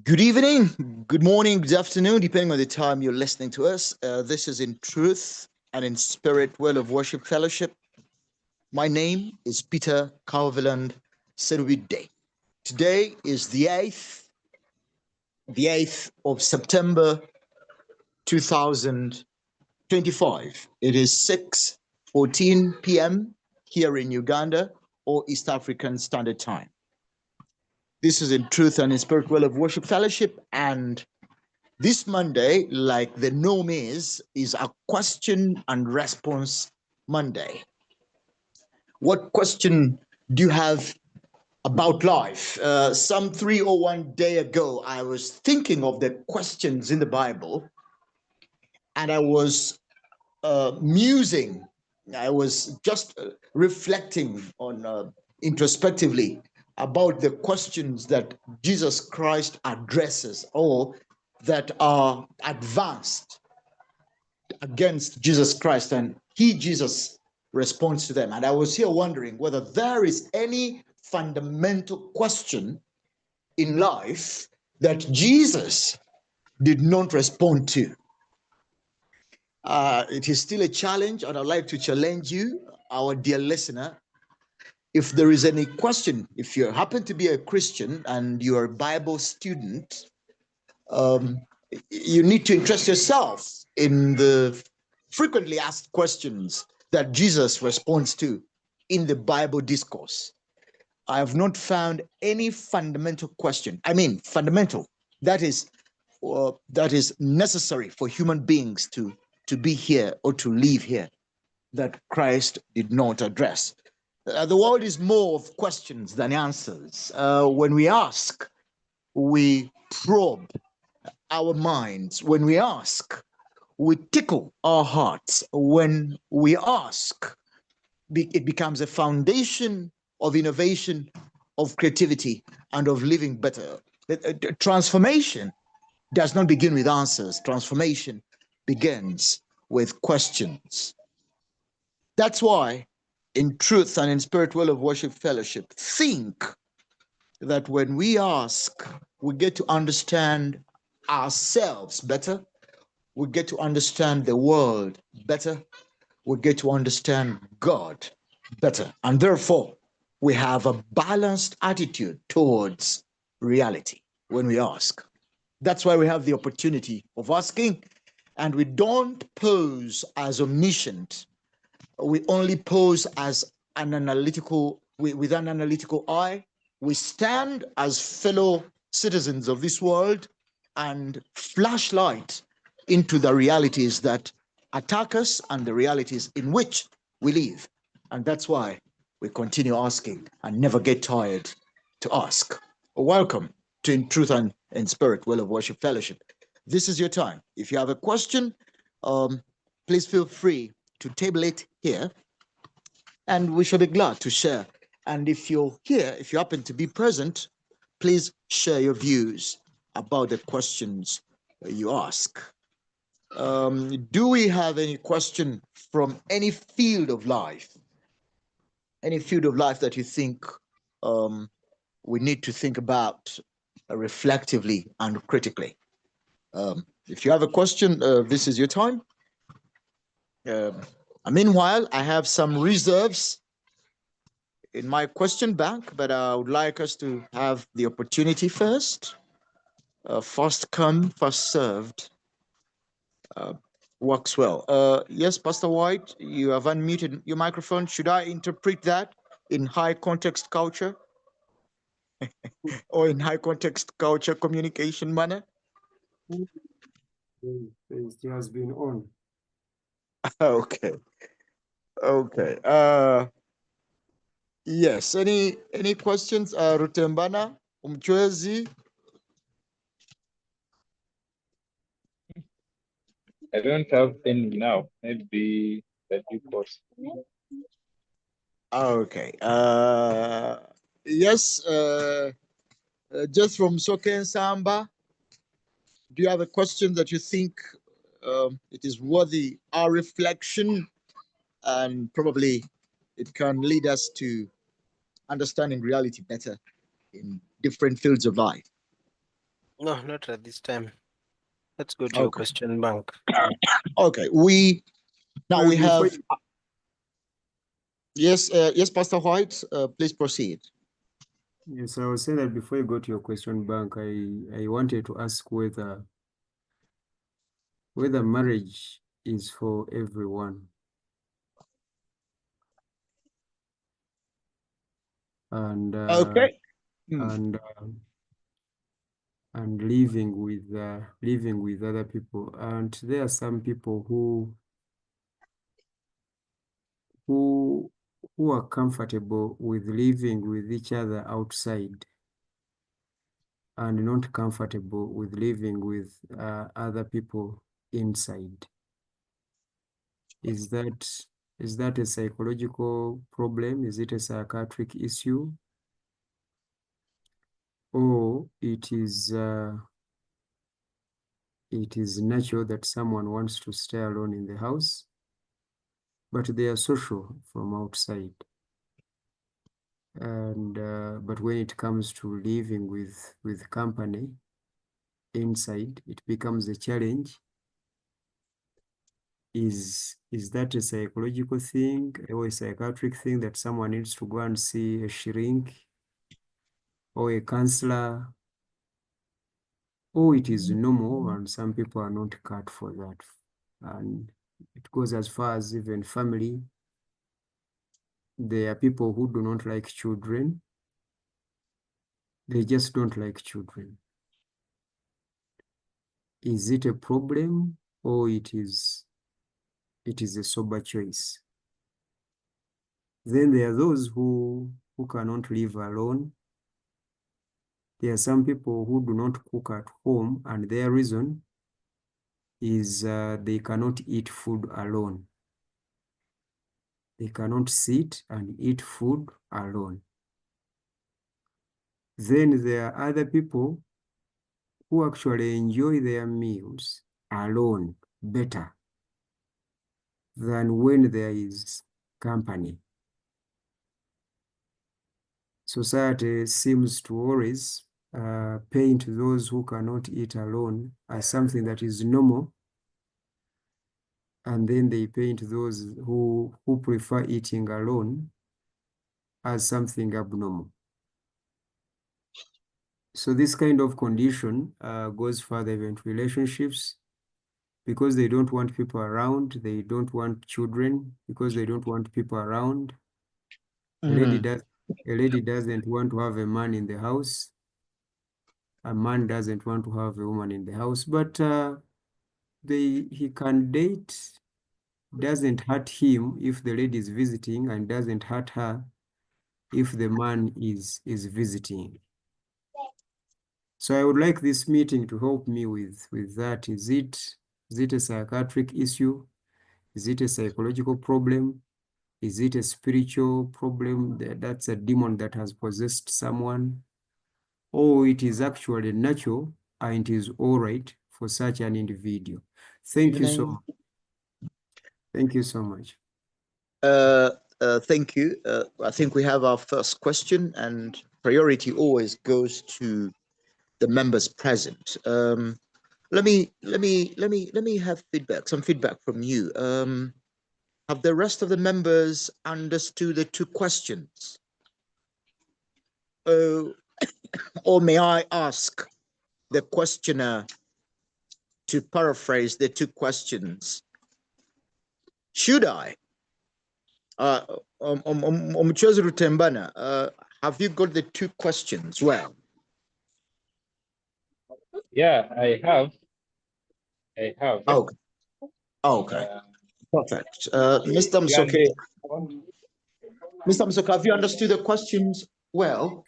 Good evening, good morning, good afternoon, depending on the time you're listening to us. This is In Truth and in Spirit Well of Worship Fellowship. My name is Peter Calviland Day. Today is the 8th of September 2025. It is 6:14 p.m. here in Uganda or East African Standard Time. This is In Truth and in Spirit Well of Worship Fellowship, and this Monday, like the norm is a question and response Monday. What question do you have about life? Some 3 or 1 day ago, I was thinking of the questions in the Bible, and I was musing. I was just reflecting on introspectively about the questions that Jesus Christ addresses or that are advanced against Jesus Christ, and Jesus responds to them. And I was here wondering whether there is any fundamental question in life that Jesus did not respond to. It is still a challenge, and I'd like to challenge you, our dear listener. If there is any question, if you happen to be a Christian and you're a Bible student, you need to interest yourself in the frequently asked questions that Jesus responds to in the Bible discourse. I have not found any fundamental question. I mean, fundamental, that is necessary for human beings to be here or to live here, that Christ did not address. The world is more of questions than answers. When we ask, we probe our minds. When we ask, we tickle our hearts. When we ask, it becomes a foundation of innovation, of creativity, and of living better. Transformation does not begin with answers. Transformation begins with questions. That's why, in Truth and in Spirit Well of Worship Fellowship, think that when we ask, we get to understand ourselves better, we get to understand the world better, we get to understand God better. And therefore, we have a balanced attitude towards reality when we ask. That's why we have the opportunity of asking, and we don't pose as omniscient. We only pose as an analytical, with an analytical eye. We stand as fellow citizens of this world and flash light into the realities that attack us and the realities in which we live. And that's why we continue asking and never get tired to ask. Welcome to In Truth and in Spirit Well of Worship Fellowship. This is your time. If you have a question, please feel free to table it here, and we shall be glad to share. And if you're here, if you happen to be present, please share your views about the questions you ask. Do we have any question from any field of life? Any field of life that you think we need to think about reflectively and critically? If you have a question, this is your time. Meanwhile, I have some reserves in my question bank, but I would like us to have the opportunity first. First come, first served works well. Yes, Pastor White, you have unmuted your microphone. Should I interpret that in high context culture or in high context culture communication manner? It has been on. Okay. Okay. Yes. Any questions? Rutembana, Umchwezi. I don't have any now. Maybe the due course. Okay. Yes. Just from Soken Samba, do you have a question that you think it is worthy our reflection, and probably it can lead us to understanding reality better in different fields of life? No, not at this time. Let's go to your Okay. question bank. Okay. We Well, before have yes, yes, Pastor White. Please proceed. Yes, I was saying that before you go to your question bank, I wanted to ask whether marriage is for everyone. And Okay. and living with other people. And there are some people who are comfortable with living with each other outside and not comfortable with living with other people inside. Is that a psychological problem? Is it a psychiatric issue? Or it is natural that someone wants to stay alone in the house, but they are social from outside. And but when it comes to living with company inside, it becomes a challenge. Is that a psychological thing or a psychiatric thing that someone needs to go and see a shrink or a counselor? Or it is normal and some people are not cut for that? And it goes as far as even family. There are people who do not like children. They just don't like children. Is it a problem or it is a sober choice? Then there are those who cannot live alone. There are some people who do not cook at home, and their reason is they cannot eat food alone. They cannot sit and eat food alone. Then there are other people who actually enjoy their meals alone better than when there is company. Society seems to always paint those who cannot eat alone as something that is normal, and then they paint those who prefer eating alone as something abnormal. So this kind of condition goes further even to relationships, because they don't want people around. They don't want children because they don't want people around. A lady doesn't want to have a man in the house. A man doesn't want to have a woman in the house, but he can date. Doesn't hurt him if the lady is visiting, and doesn't hurt her if the man is visiting. So I would like this meeting to help me with that. Is it a psychiatric issue? Is it a psychological problem? Is it a spiritual problem? That's a demon that has possessed someone? Or it is actually natural and it is all right for such an individual? Thank you so much. Thank you so much. Thank you. I think we have our first question, and priority always goes to the members present. Let me have some feedback from you. Have the rest of the members understood the two questions? Or may I ask the questioner to paraphrase the two questions? Should I? Mchezo Rutembana, have you got the two questions well? Yeah, I have. Okay. Okay. Perfect. Mr. Yeah, Msoke, Mr. Msoke, have you understood the questions well?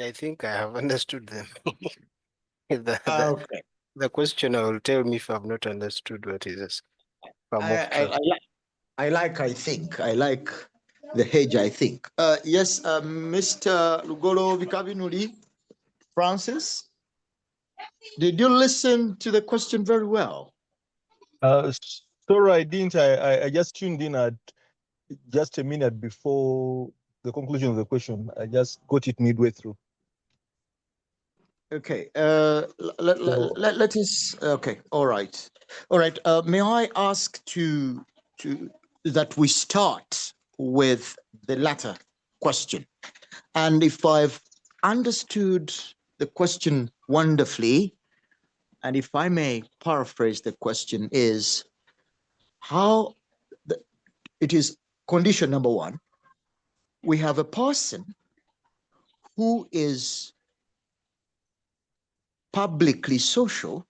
I think I have understood them. Okay. The questioner will tell me if I've not understood what he says. I like the hedge, I think. Yes, Mr. Lugolo Vikabinuli, Francis, did you listen to the question very well? Sorry, I didn't. I just tuned in at just a minute before the conclusion of the question. I just got it midway through. Okay. So Let us. Okay. All right. All right. May I ask to that we start with the latter question, and if I've understood the question wonderfully, and if I may paraphrase the question, is how the, it is condition number one. We have a person who is publicly social,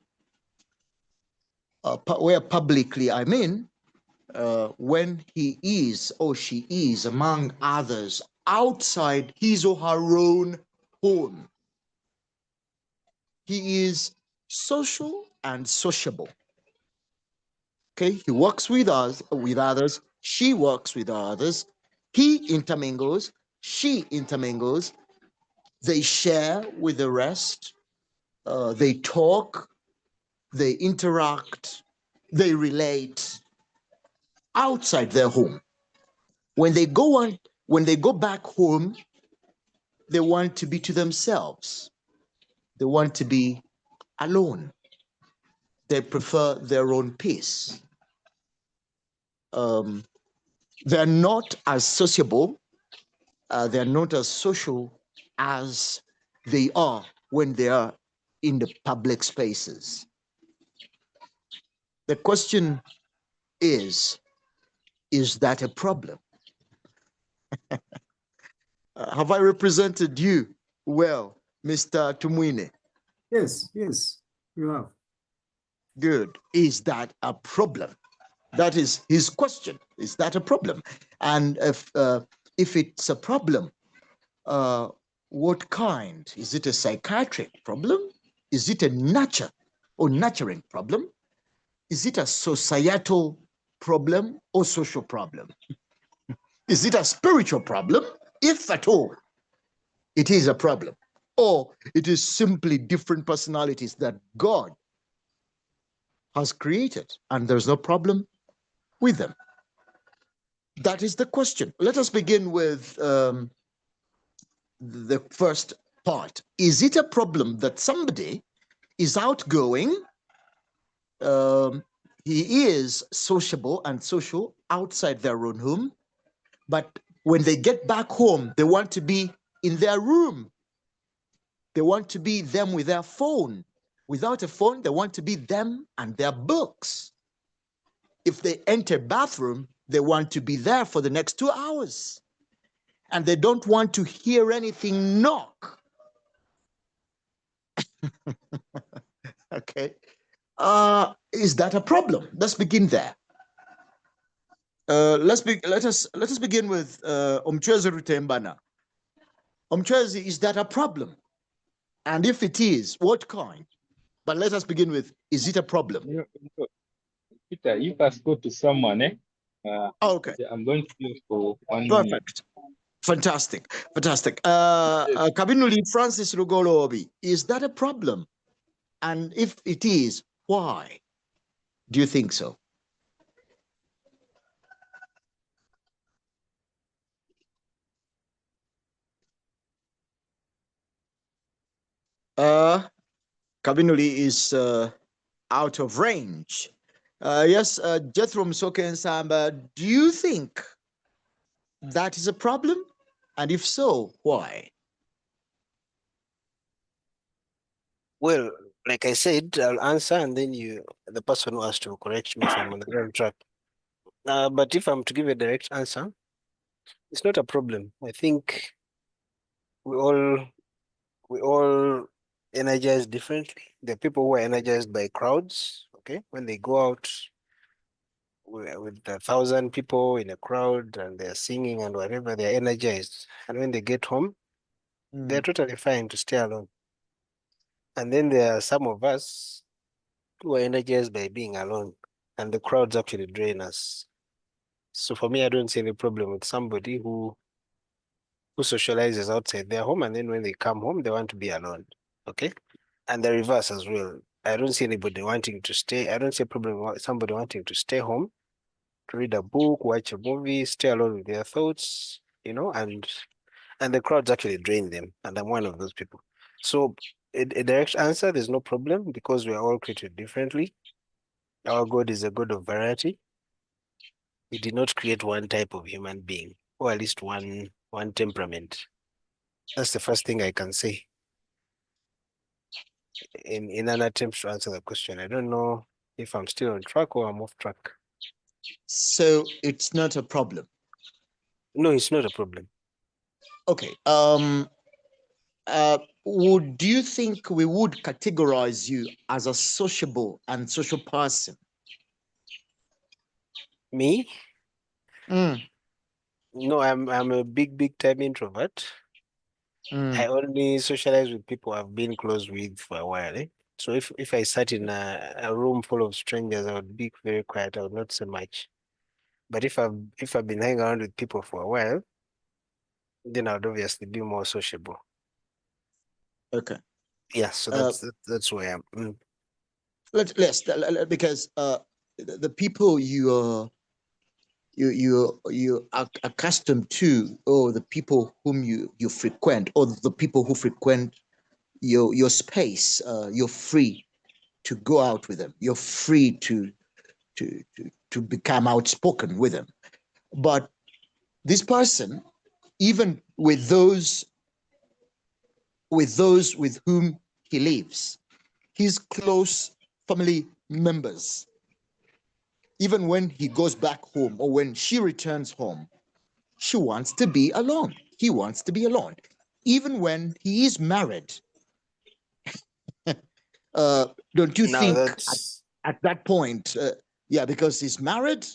where publicly I mean when he is or she is among others outside his or her own home. He is social and sociable. Okay, he works with us, with others. She works with others. He intermingles. She intermingles. They share with the rest. They talk. They interact. They relate outside their home. When they go on, when they go back home, they want to be to themselves. They want to be alone. They prefer their own peace. Um, they're not as sociable, they're not as social as they are when they are in the public spaces. The question is that a problem? Have I represented you well, Mr. Tumwine? Yes, yes, you have. Good. Is that a problem? That is his question. Is that a problem? And if it's a problem, uh, what kind? Is it a psychiatric problem? Is it a nature or nurturing problem? Is it a societal problem or social problem? Is it a spiritual problem? If at all, it is a problem. Or it is simply different personalities that God has created, and there's no problem with them. That is the question. Let us begin with the first part. Is it a problem that somebody is outgoing? He is sociable and social outside their own home, but when they get back home, they want to be in their room. They want to be them with their phone. Without a phone, they want to be them and their books. If they enter bathroom, they want to be there for the next 2 hours. And they don't want to hear anything knock. Okay. Is that a problem? Let's begin there. Let us begin with Omchezi Rutembana. Omchezi, is that a problem? And if it is, what kind? But let us begin with, is it a problem? Peter, you first go to someone, eh? Okay, I'm going to use for 1 minute. perfect. Fantastic, fantastic. Yes. Kabinuli Francis Rugolobi, is that a problem? And if it is, why do you think so? Kabinuli is out of range. Yes, Jethro Msoke and Samba, do you think that is a problem? And if so, why? Well, like I said, I'll answer and then the person who has to correct me if I'm on the wrong track. But if I'm to give a direct answer, it's not a problem. I think we all energize differently. There are people who are energized by crowds, okay? When they go out with 1,000 people in a crowd and they're singing and whatever, they're energized. And when they get home, they're totally fine to stay alone. And then there are some of us who are energized by being alone, and the crowds actually drain us. So for me, I don't see any problem with somebody who socializes outside their home, and then when they come home, they want to be alone. Okay, and the reverse as well. I don't see anybody wanting to stay. I don't see a problem with somebody wanting to stay home, to read a book, watch a movie, stay alone with their thoughts, and the crowds actually drain them, and I'm one of those people. So a direct answer, there's no problem because we are all created differently. Our God is a God of variety. He did not create one type of human being, or at least one temperament. That's the first thing I can say in an attempt to answer the question. I don't know if I'm still on track or I'm off track. So it's not a problem. No, it's not a problem. Okay. Do you think we would categorize you as a sociable and social person? Me? Mm, No, I'm a big time introvert. I only socialize with people I've been close with for a while. So if I sat in a room full of strangers, I would be very quiet. I would not say much. But if I've been hanging around with people for a while, then I would obviously be more sociable. okay. Yeah, so Uh, that's where I am. let's because the people you are accustomed to, or the people whom you frequent, or the people who frequent your space, you're free to go out with them. You're free to become outspoken with them. But this person, even with those with whom he lives, his close family members, even when he goes back home or when she returns home, she wants to be alone. He wants to be alone. Even when he is married, don't you Now think that's at that point, yeah, because he's married,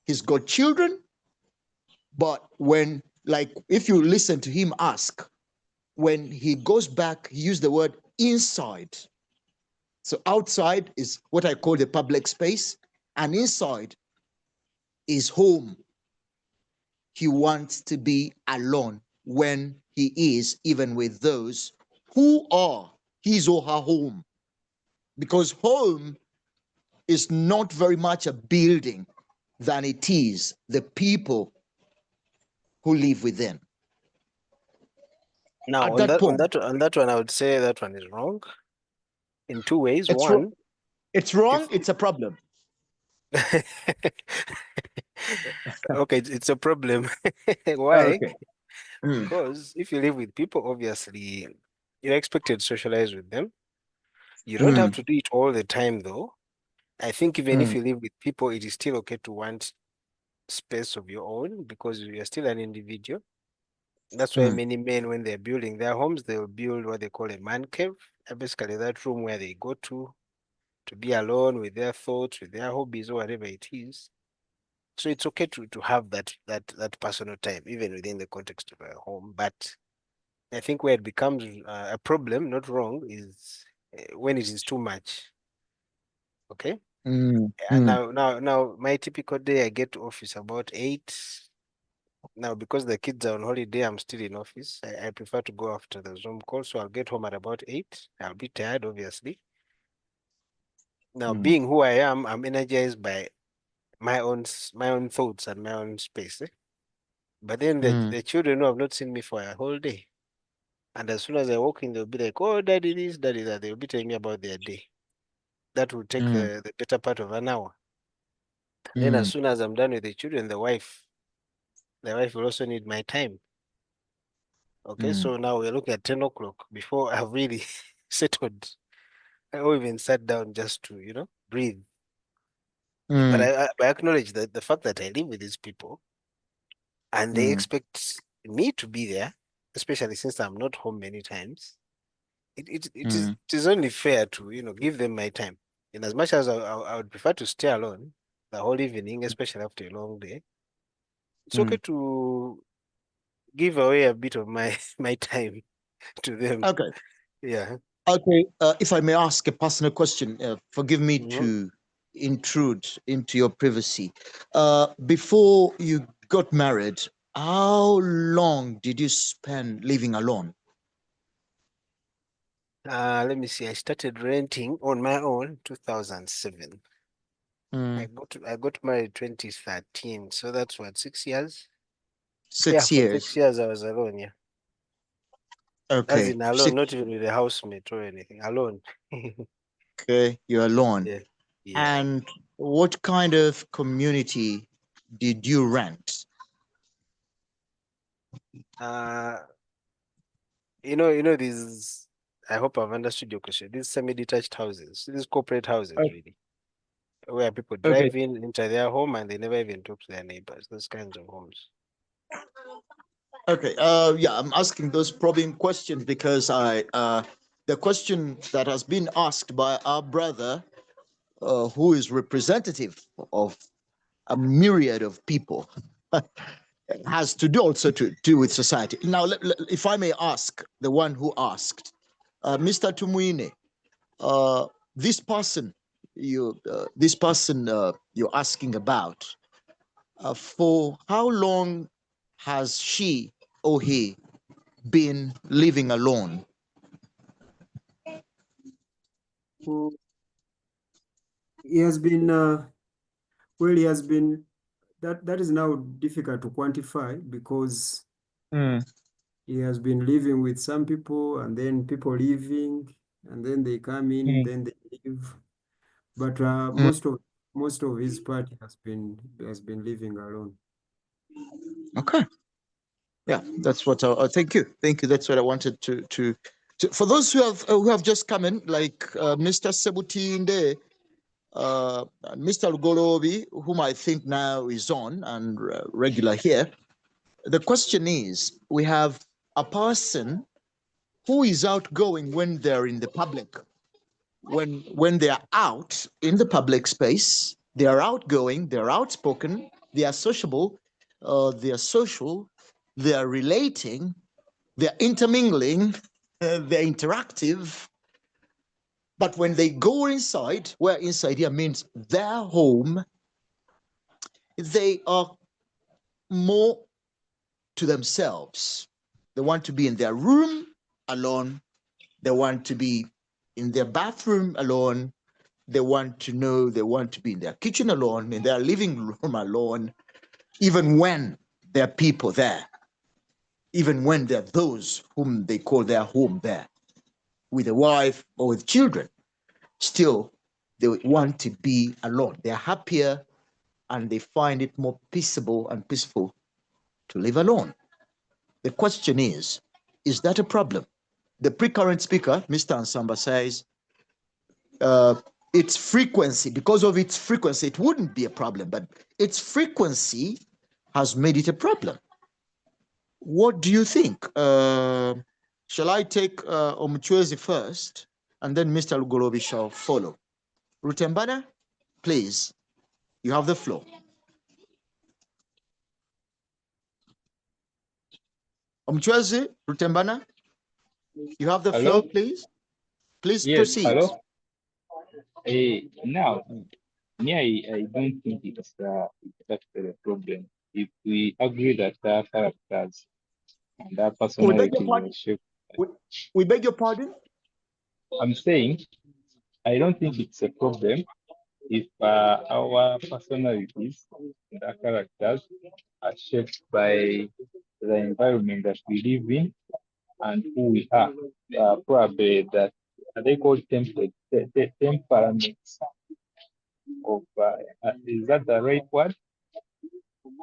he's got children, but when, like, if you listen to him ask, when he goes back, he used the word inside. So outside is what I call the public space, and inside is home. He wants to be alone when he is even with those who are his or her home, because home is not very much a building than it is the people who live within. now At that point, on that one, I would say that one is wrong in two ways. it's One, it's wrong. if It's a problem. okay, it's a problem. Why? Okay. Mm, Because if you live with people, obviously you're expected to socialize with them. You don't have mm, to do it all the time, though. I think even if mm, you live with people, it is still okay to want space of your own because you're still an individual. That's why mm, many men, when they're building their homes, they'll build what they call a man cave, basically that room where they go to be alone with their thoughts, with their hobbies, or whatever it is. So it's okay to have that personal time, even within the context of a home. But I think where it becomes a problem, not wrong, is when it is too much. Okay. mm, mm, Now, my typical day, I get to office about 8. Now, because the kids are on holiday, I'm still in office. I prefer to go after the Zoom call, so I'll get home at about 8. I'll be tired, obviously. Now, mm, being who I am, I'm energized by my own thoughts and my own space. But then mm, the children who have not seen me for a whole day, and as soon as I walk in, they'll be like, "Oh, daddy this, daddy that." They'll be telling me about their day. That will take mm, the better part of an hour. Then, as mm, soon as I'm done with the children, the wife will also need my time. Okay, mm, so now we're looking at 10 o'clock before I've really settled or even sat down just to, breathe. But mm, I acknowledge that the fact that I live with these people and they mm, expect me to be there, especially since I'm not home many times, mm, it is only fair to, give them my time. In as much as I would prefer to stay alone the whole evening, especially after a long day, it's okay mm. to give away a bit of my my time to them. Okay. Yeah. Okay. If I may ask a personal question, forgive me Mhm. to intrude into your privacy. Before you got married, how long did you spend living alone? Let me see. I started renting on my own 2007. Mm, I got married 2013, so that's what, 6 years? Yeah, six for 6 years. years I was alone. Yeah. As Okay. in alone, not even with a housemate or anything. Alone. Okay, you're alone. Yeah. Yeah. And what kind of community did you rent? These. I hope I've understood your question. These semi-detached houses, these corporate houses, really, where people Okay. drive in, enter their home, and they never even talk to their neighbors. Those kinds of homes. Okay, yeah, I'm asking those probing questions because the question that has been asked by our brother, who is representative of a myriad of people, has to do also to do with society. Now, if I may ask the one who asked, Mr. Tumuine, this person you're asking about, for how long has she or he been living alone? Mm, He has been, well, he has been, that is now difficult to quantify because he has been living with some people and then people leaving and then they come in, then they leave. But Mm, most of his part has been living alone. okay. Yeah, that's what thank you. Thank you. That's what I wanted to for those who have just come in, like Mr. Sebutinde, and Mr. Lugolobi, whom I think now is on and regular here. The question is, we have a person who is outgoing when they're in the public. When they are out in the public space, they are outgoing, they're outspoken, they are sociable, they are social, they are relating, they're intermingling, they're interactive. But when they go inside, where inside here means their home, they are more to themselves. They want to be in their room alone. They want to be in their bathroom alone. They want to be in their kitchen alone, in their living room alone, even when there are people there, even when there are those whom they call their home there, with a wife or with children. Still, they want to be alone. They're happier and they find it more peaceable and peaceful to live alone. The question is that a problem? The pre-current speaker, Mr. Ansamba, says uh, its frequency, because of its frequency, it wouldn't be a problem, but its frequency has made it a problem. What do you think? Shall I take Omuchwezi first, and then Mr. Lugolobi shall follow? Rutembana, please, you have the floor. Omuchwezi, Rutembana, you have the floor, Hello? please. Please Yes, proceed. hello? Now, me, I don't think that's the problem. If we agree that our characters and our We beg your personalities pardon? are shaped, We, we beg your pardon? I'm saying I don't think it's a problem if our personalities and our characters are shaped by the environment that we live in and who we are. Probably that they call temperaments of is that the right word?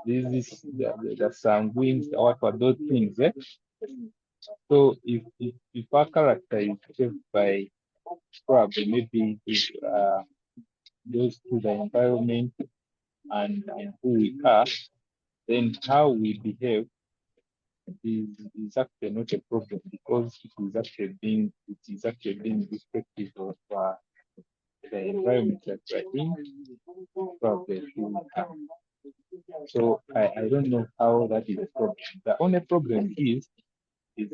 This is the sanguines, what were those things? Eh? So if our character is shaped by probably maybe those to the environment and who we are, then how we behave is actually not a problem because it is actually being respective of the environment that we're in, probably who we are. So I don't know how that is a problem. The only problem is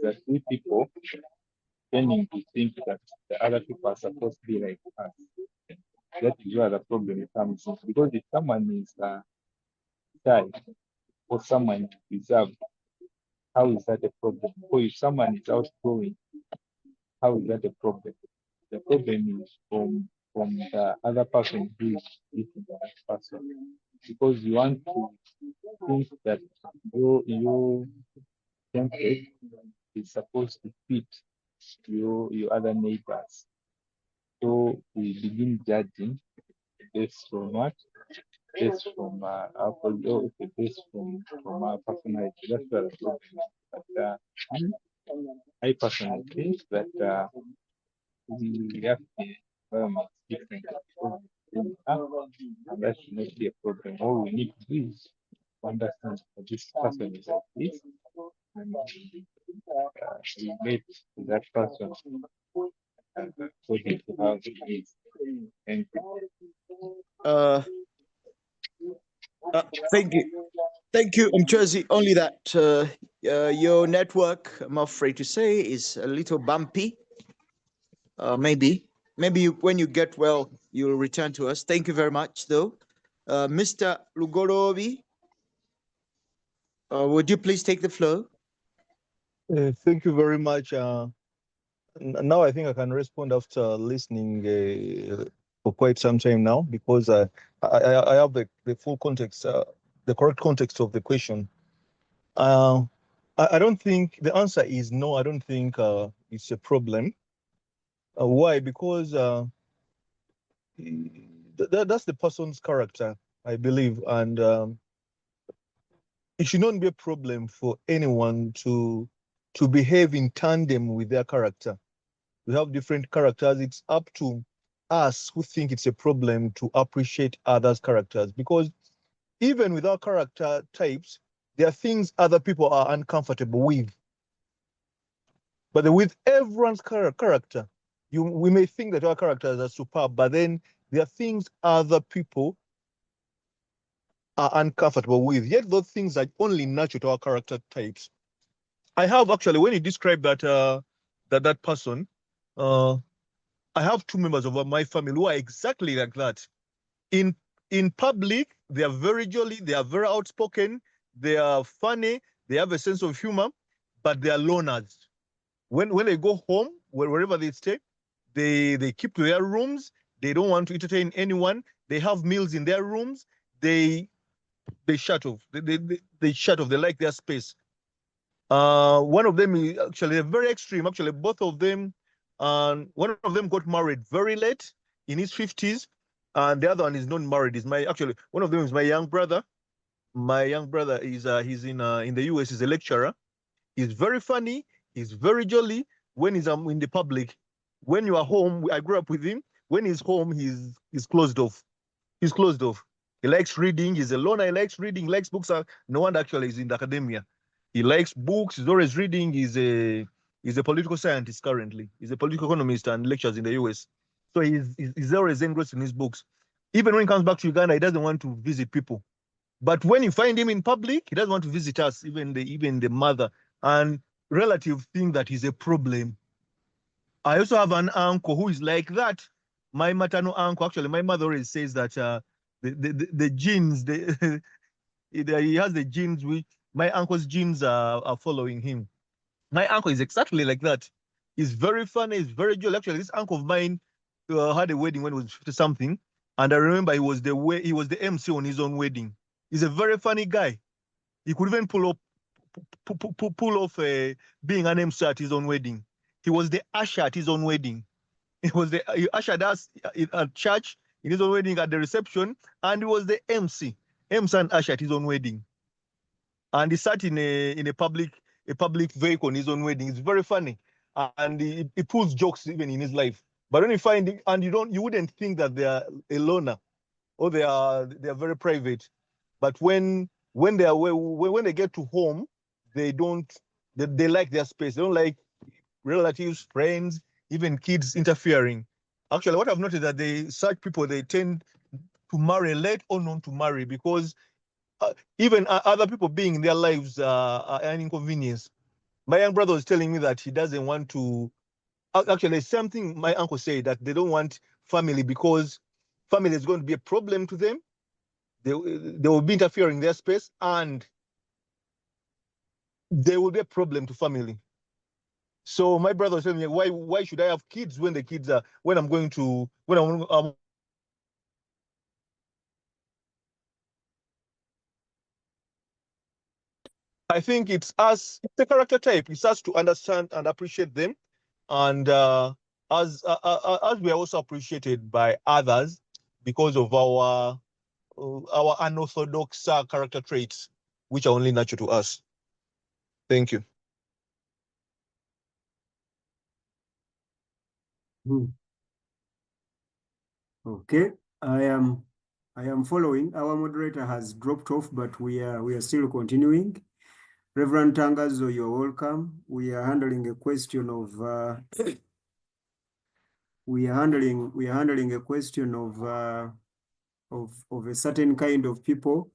that we people tending to think that the other people are supposed to be like us. That is where the problem comes in. Because if someone is shy or someone is reserved, how is that a problem? Or if someone is outgoing, how is that a problem? The problem is from the other person who is eating the other person. Because you want to think that you template is supposed to fit your other neighbors. So we begin judging based from what? Based from based from our personality. That's what I'm talking about. But I personally think that we have the environment different. And that should not be a problem. All we need to do is to understand that this person is like this, and we meet that person according to how he is. Thank you. Uh, Thank you. Thank you, Jersey. Only that your network, I'm afraid to say, is a little bumpy. Maybe when you get well, you'll return to us. Thank you very much, though. Mr. Lugorobi, would you please take the floor? Thank you very much. Now I think I can respond after listening for quite some time now, because I have the full context, the correct context of the question. I don't think the answer is no. I don't think it's a problem. Why? Because that's the person's character, I believe, and it should not be a problem for anyone to behave in tandem with their character. We have different characters. It's up to us who think it's a problem to appreciate others' characters, because even with our character types, there are things other people are uncomfortable with. But with everyone's character, we may think that our characters are superb, but then there are things other people are uncomfortable with. Yet those things are only natural to our character types. I have actually, when you describe that that person, I have two members of my family who are exactly like that. In public, they are very jolly, they are very outspoken, they are funny, they have a sense of humor, but they are loners. When they go home, wherever they stay, they keep to their rooms. They don't want to entertain anyone. They have meals in their rooms. They shut off. They shut off. They like their space. One of them is actually very extreme. Actually, both of them, one of them got married very late in his 50s, and the other one is not married. Is my actually one of them is my young brother. My young brother is he's in the US. He's a lecturer. He's very funny. He's very jolly when he's in the public. When you are home, I grew up with him. When he's home, he's closed off. He's closed off. He likes reading. He's a loner. He likes reading. He likes books. No wonder actually he's in the academia. He likes books. He's always reading. He's a political scientist currently. He's a political economist and lectures in the US. So he's always engrossed in his books. Even when he comes back to Uganda, he doesn't want to visit people. But when you find him in public, he doesn't want to visit us, even the mother and relative think that he's a problem. I also have an uncle who is like that. My maternal uncle, actually, my mother always says that the genes, he has the genes which my uncle's genes are following him. My uncle is exactly like that. He's very funny, he's very jolly. Actually, this uncle of mine had a wedding when he was 50 something, and I remember he was the MC on his own wedding. He's a very funny guy. He could even pull off being an MC at his own wedding. He was the usher at his own wedding. He ushered us at church in his own wedding at the reception, and he was the MC and usher at his own wedding. And he sat in a public vehicle in his own wedding. It's very funny, and he pulls jokes even in his life. But when you find it, and you wouldn't think that they are a loner or they are very private. But when they get to home, they like their space. They don't like relatives, friends, even kids interfering. Actually, what I've noticed that such people, they tend to marry late or not to marry, because even other people being in their lives are an inconvenience. My young brother was telling me that he doesn't want to. Actually, something my uncle said, that they don't want family because family is going to be a problem to them. They will be interfering in their space, and there will be a problem to family. So my brother was telling me, why should I have kids when the kids are when I'm I think it's us, it's a character type. It's us to understand and appreciate them. And as we are also appreciated by others because of our unorthodox character traits, which are only natural to us. Thank you. Okay, I am following. Our moderator has dropped off, but we are still continuing. Reverend Tangazo, you're welcome. We are handling a question of we are handling a question of a certain kind of people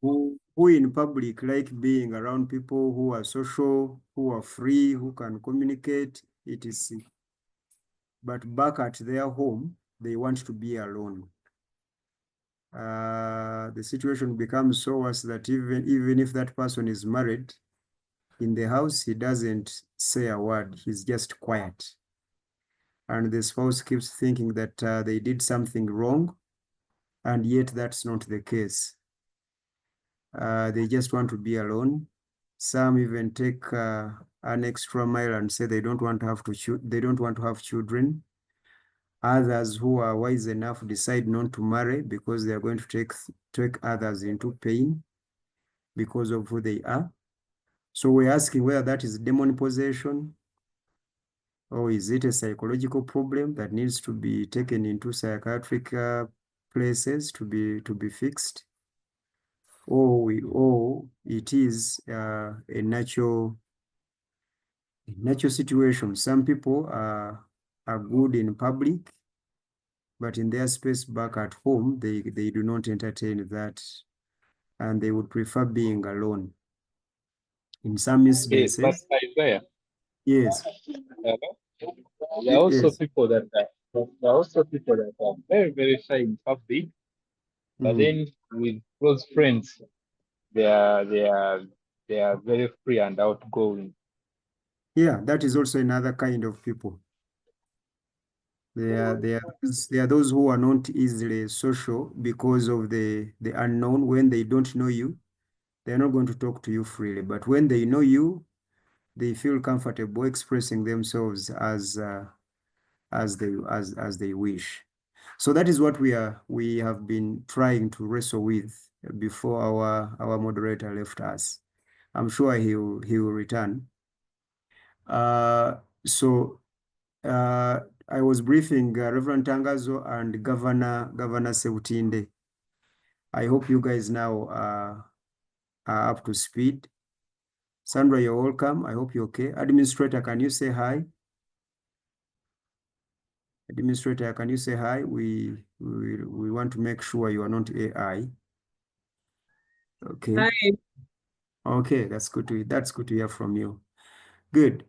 who in public like being around people who are social, who are free, who can communicate, etc. But back at their home, they want to be alone. The situation becomes so worse that even if that person is married, in the house, he doesn't say a word. He's just quiet. And the spouse keeps thinking that they did something wrong, and yet that's not the case. They just want to be alone. Some even take an extra mile and say they don't want to have children. Others who are wise enough decide not to marry because they are going to take others into pain because of who they are. So we're asking whether that is demon possession, or is it a psychological problem that needs to be taken into psychiatric places to be fixed, or it is a natural situation. Some people are good in public, but in their space back at home, they do not entertain that, and they would prefer being alone. In some instances, but Isaiah, yes, there are also yes. people that are very, very shy in public, but then with close friends, they are very free and outgoing. Yeah, that is also another kind of people. There are those who are not easily social because of the unknown. When they don't know you, they're not going to talk to you freely. But when they know you, they feel comfortable expressing themselves as they wish. So that is what we have been trying to wrestle with before our moderator left us. I'm sure he will return. So I was briefing Reverend Tangazo and Governor Sebutinde. I hope you guys now are up to speed. Sandra, you're welcome. I hope you're okay. Administrator, can you say hi? Administrator, can you say hi? We want to make sure you are not AI. Okay. Hi. Okay, that's good to hear from you. Good.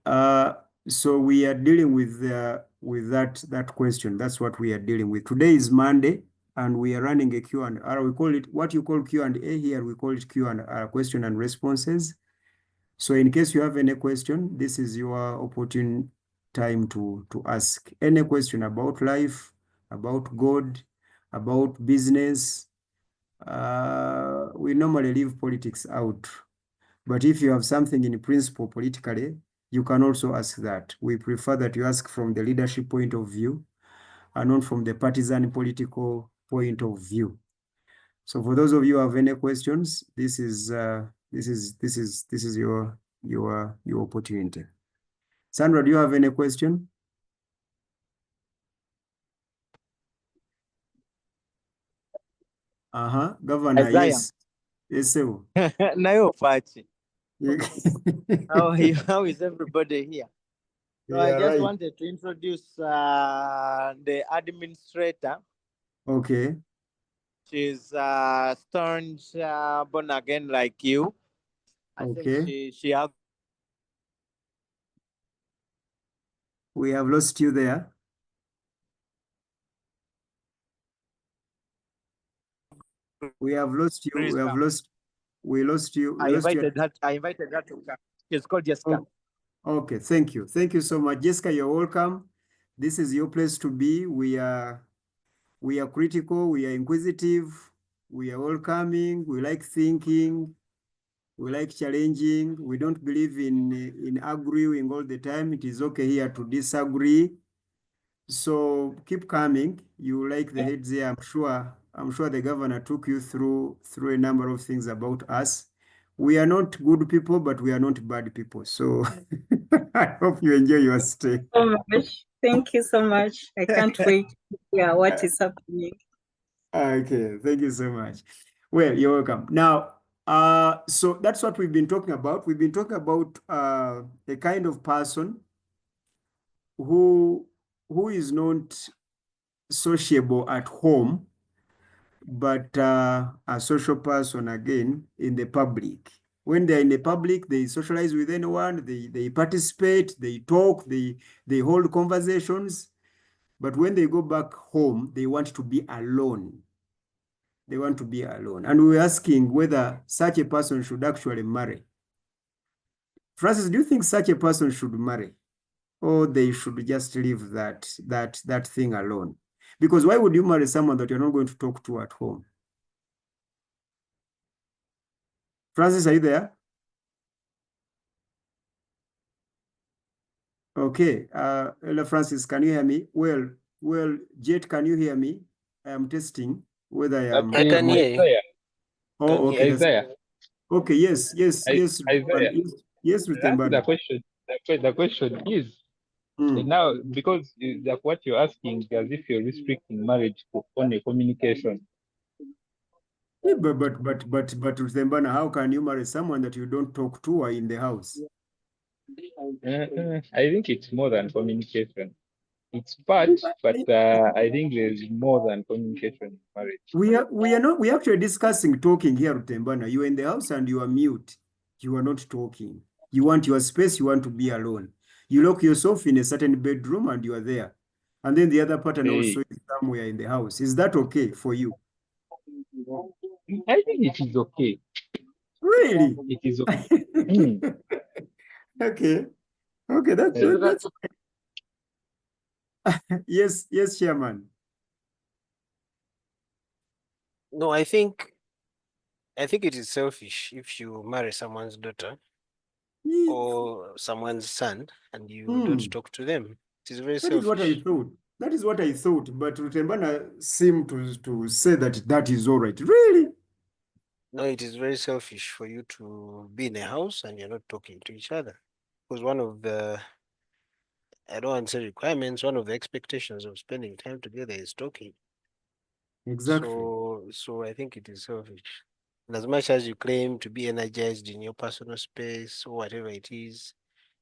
So we are dealing with that question. That's what we are dealing with. Today is Monday, and we are running a Q&A. We call it what you call Q&A here. We call it Q&A, question and responses. So in case you have any question, this is your opportune time to ask any question about life, about God, about business. We normally leave politics out. But if you have something in principle politically, you can also ask that. We prefer that you ask from the leadership point of view and not from the partisan political point of view. So for those of you who have any questions, this is your opportunity. Sandra, do you have any question? Governor, Isaiah. yes. Yes, sir. Nayo Fachi. Yeah. How are you? How is everybody here? So I Yeah, just right. wanted to introduce the administrator. Okay. She's staunch born again like you. I Okay. think she has. We have lost you there. We have lost you. We have lost. We lost you. We I lost you. invited her to come. She's called Jessica. Oh, okay. Thank you. Thank you so much, Jessica. You're welcome. This is your place to be. We are critical. We are inquisitive. We are welcoming. We like thinking. We like challenging. We don't believe in arguing all the time. It is okay here to disagree. So keep coming. You like the heads there. I'm sure the governor took you through a number of things about us. We are not good people, but we are not bad people. So I hope you enjoy your stay. So much. Thank you so much. I can't wait to hear what is happening. Okay, thank you so much. Well, you're welcome. Now, so that's what we've been talking about. We've been talking about a kind of person who is not sociable at home, but a social person again in the public. When they're in the public, they socialize with anyone, they participate, they talk, they hold conversations. But when they go back home, they want to be alone. They want to be alone. And we're asking whether such a person should actually marry. Francis, do you think such a person should marry? Or they should just leave that thing alone? Because why would you marry someone that you're not going to talk to at home? Francis, are you there? Okay. Ella Francis, can you hear me? Well, Jet, can you hear me? I am testing whether I am. I can hear you. Isaiah, Oh, okay. That's, Isaiah, okay. Yes. Isaiah. Yes, That's the Rutembana. question. The question is now, because like what you're asking, as if you're restricting marriage to only communication. Yeah, but Rutembana, how can you marry someone that you don't talk to or in the house? I think it's more than communication. It's part, but I think there's more than communication in marriage. We're actually discussing talking here, Rutembana. You're in the house and you are mute. You are not talking. You want your space, you want to be alone. You lock yourself in a certain bedroom and you are there. And then the other partner also is somewhere in the house. Is that okay for you? I think it is okay. Really? It is okay. Okay. Okay, that's yes, Chairman. No, I think it is selfish if you marry someone's daughter or someone's son and you don't talk to them. It is very That is what I selfish. thought. That is what I thought. But Rutembana seemed to say that is all right. Really? No, it is very selfish for you to be in a house and you're not talking to each other. Because one of the, I don't want to say requirements, one of the expectations of spending time together is talking. Exactly. So I think it is selfish. And as much as you claim to be energized in your personal space or whatever it is,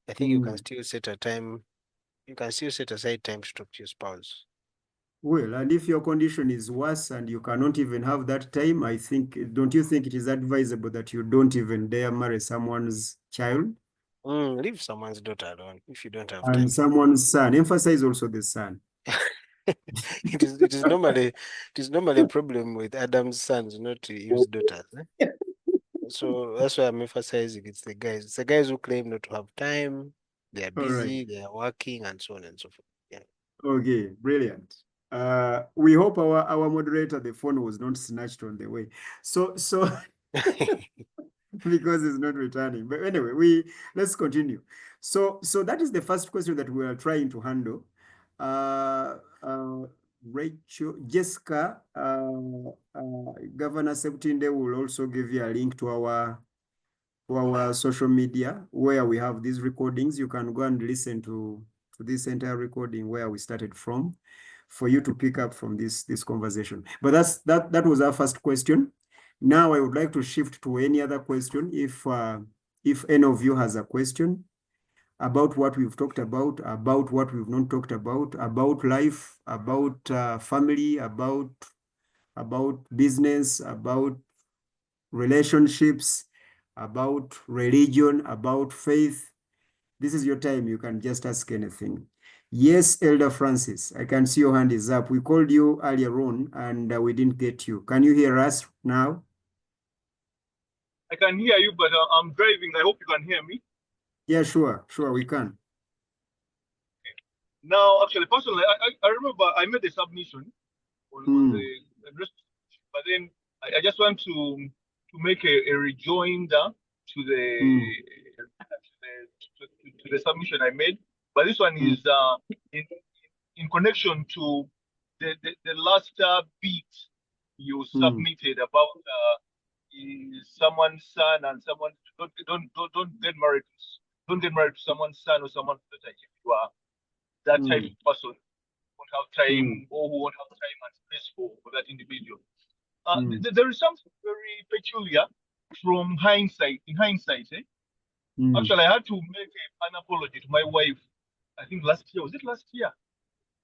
I think you can still set a time, you can still set aside time to talk to your spouse. Well, and if your condition is worse and you cannot even have that time, I think, don't you think it is advisable that you don't even dare marry someone's child? Leave someone's daughter alone if you don't have And time. someone's son. Emphasize also the son. It is normally a problem with Adam's sons, not Eve's daughters. So that's why I'm emphasizing it's the guys. It's the guys who claim not to have time, they are All right. busy, they are working, and so on and so forth. Yeah. Okay, brilliant. We hope our moderator, the phone was not snatched on the way. So because it's not returning. But anyway, let's continue. So that is the first question that we are trying to handle. Rachel, Jessica, Governor Septinde will also give you a link to our social media where we have these recordings. You can go and listen to this entire recording where we started from, for you to pick up from this conversation. But that was our first question. Now I would like to shift to any other question. If any of you has a question about what we've talked about what we've not talked about life, about family, about business, about relationships, about religion, about faith, this is your time. You can just ask anything. Yes, Elder Francis, I can see your hand is up. We called you earlier on and we didn't get you. Can you hear us now? I can hear you, but I'm driving. I hope you can hear me. Yeah, sure, we can. Now, actually, personally, I remember I made a submission on the but then I just want to make a rejoinder to the Mm. to the submission I made, but this one is in connection to the last bit you submitted about someone's son and someone don't get married. Don't get married to someone's son or someone's daughter if you are that type of person who won't have time or who won't have time and space for that individual. There is something very peculiar from hindsight. In hindsight, actually, I had to make an apology to my wife. I think last year. Was it last year?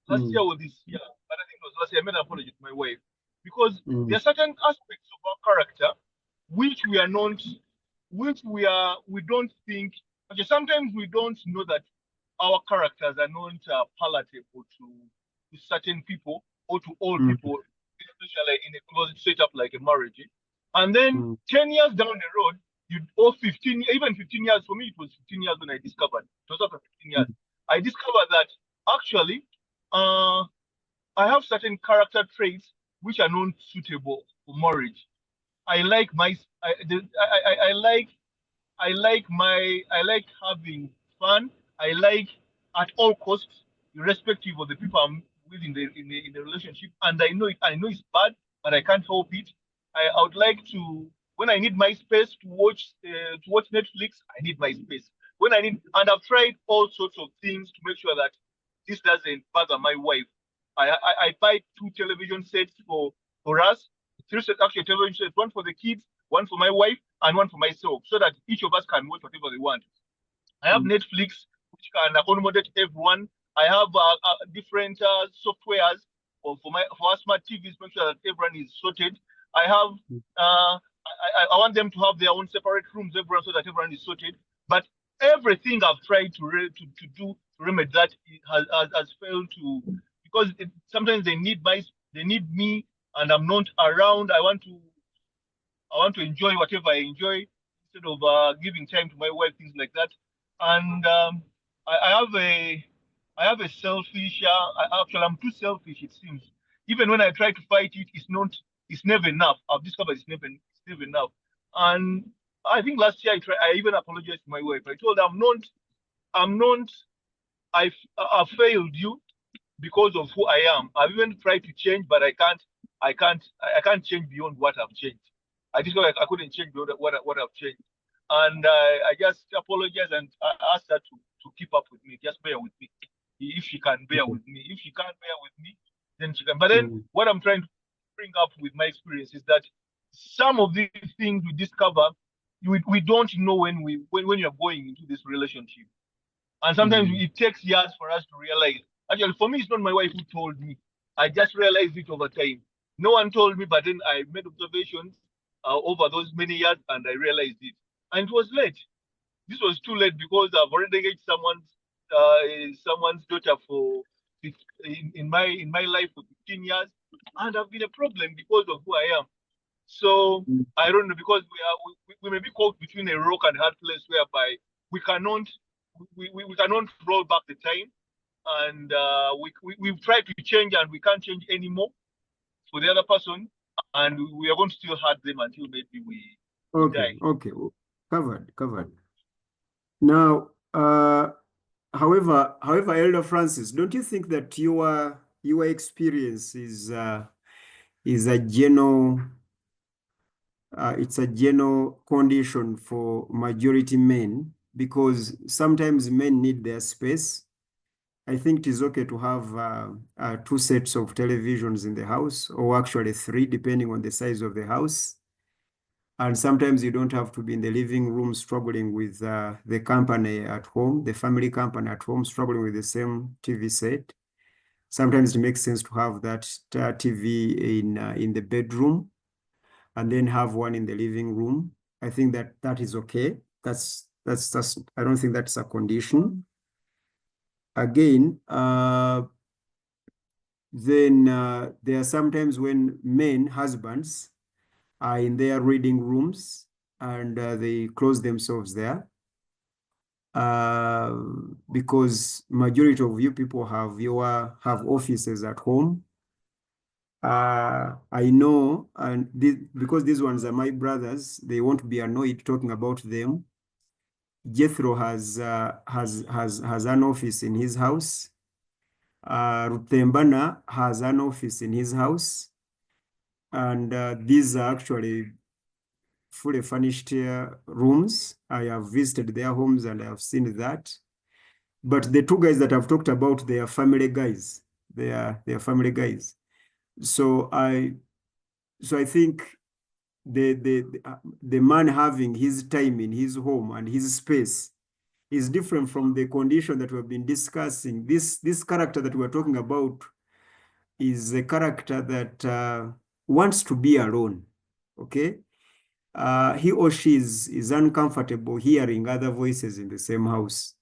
Last year or this year? But I think it was last year. I made an apology to my wife because there are certain aspects of our character which we are not, we don't think. Okay, sometimes we don't know that our characters are not palatable to certain people or to all people, especially in a closed setup like a marriage. And then 10 years down the road, or 15, even 15 years, for me, it was 15 years when I discovered, it was after 15 years, I discovered that actually, I have certain character traits which are not suitable for marriage. I like I like having fun. I like at all costs, irrespective of the people I'm with in the relationship. And I know it's bad, but I can't help it. I would like to, when I need my space to watch Netflix, I need my space. When I need, and I've tried all sorts of things to make sure that this doesn't bother my wife. I buy 2 television sets for us, 3 sets actually television sets, one for the kids, one for my wife, and one for myself, so that each of us can watch whatever they want. I have Netflix, which can accommodate everyone. I have different softwares for our smart TVs, make sure that everyone is sorted. I have I want them to have their own separate rooms, everyone, so that everyone is sorted. But everything I've tried to do to remedy that has failed to, because sometimes they need me, and I'm not around. I want to enjoy whatever I enjoy instead of giving time to my wife, things like that. And I have a selfish. Actually, I'm too selfish. It seems. Even when I try to fight it, it's never enough. I've discovered it's never enough. And I think last year I even apologized to my wife. I told her I failed you because of who I am. I've even tried to change, but I can't change beyond what I've changed. I just feel like I couldn't change beyond what I've changed. And I just apologize and I asked her to keep up with me, just bear with me. If she can bear with me. If she can't bear with me, then she can. But then what I'm trying to bring up with my experience is that some of these things we discover, we don't know when you're going into this relationship. And sometimes it takes years for us to realize. Actually, for me, it's not my wife who told me. I just realized it over time. No one told me, but then I made observations over those many years, and I realized it. And it was late. This was too late because I've already engaged someone's daughter for in my life for 15 years, and I've been a problem because of who I am. So I don't know, because we may be caught between a rock and a hard place whereby we cannot roll back the time, and we've tried to change and we can't change anymore for the other person, and we are going to still hurt them until maybe we die. Okay, covered. Now, however, Elder Francis, don't you think that your experience is a general it's a general condition for majority men, because sometimes men need their space. I think it is okay to have 2 sets of televisions in the house, or actually 3, depending on the size of the house. And sometimes you don't have to be in the living room struggling with the company at home, the family company at home, struggling with the same TV set. Sometimes it makes sense to have that TV in the bedroom, and then have one in the living room. I think that is okay. That's I don't think that's a condition. Again, then there are sometimes when husbands are in their reading rooms and they close themselves there, because majority of you people have offices at home, I know, and because these ones are my brothers, they won't be annoyed talking about them. Jethro has an office in his house. Rutembana has an office in his house, and these are actually fully furnished rooms. I have visited their homes and I have seen that. But the two guys that I've talked about, they are family guys. They are family guys. So I think the man having his time in his home and his space is different from the condition that we've been discussing. This character that we're talking about is a character that wants to be alone. Okay, he or she is uncomfortable hearing other voices in the same house.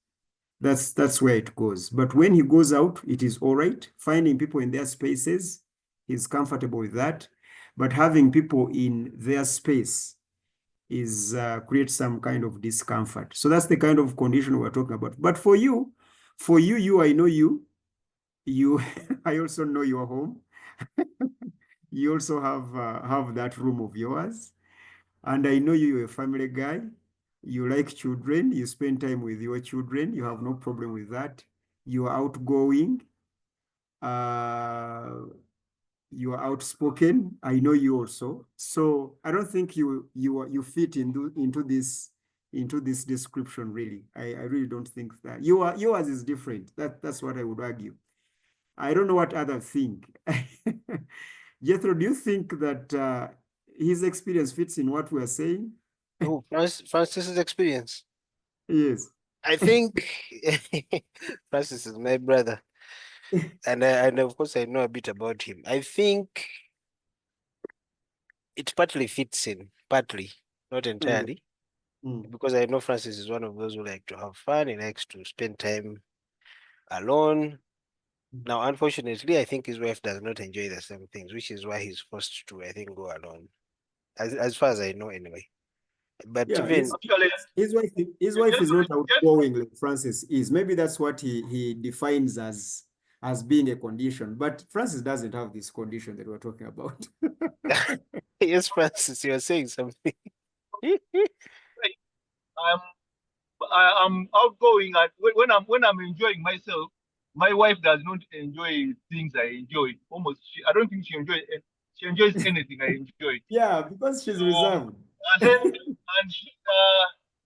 That's where it goes. But when he goes out, it is all right. Finding people in their spaces, he's comfortable with that. But having people in their space is creates some kind of discomfort. So that's the kind of condition we're talking about. But for you, I know you. I also know your home. You also have that room of yours. And I know you're a family guy. You like children. You spend time with your children. You have no problem with that. You are outgoing. Uh, you are outspoken. I know you also. So I don't think you fit into this description really. I really don't think that yours is different. That's what I would argue. I don't know what others think. Jethro, do you think that his experience fits in what we are saying? Oh, Francis's experience. Yes. I think Francis is my brother, and of course I know a bit about him. I think it partly fits in, partly, not entirely, because I know Francis is one of those who like to have fun. He likes to spend time alone. Now, unfortunately, I think his wife does not enjoy the same things, which is why he's forced to, I think, go alone. As far as I know, anyway. But Yeah, even Actually, his wife is not outgoing like Francis is. Maybe that's what he defines as being a condition. But Francis doesn't have this condition that we're talking about. yes, Francis, you're saying something. I'm I'm outgoing, and when I'm enjoying myself, my wife does not enjoy things I enjoy. Almost, I don't think she enjoys anything I enjoy. Yeah, because she's So, reserved. and then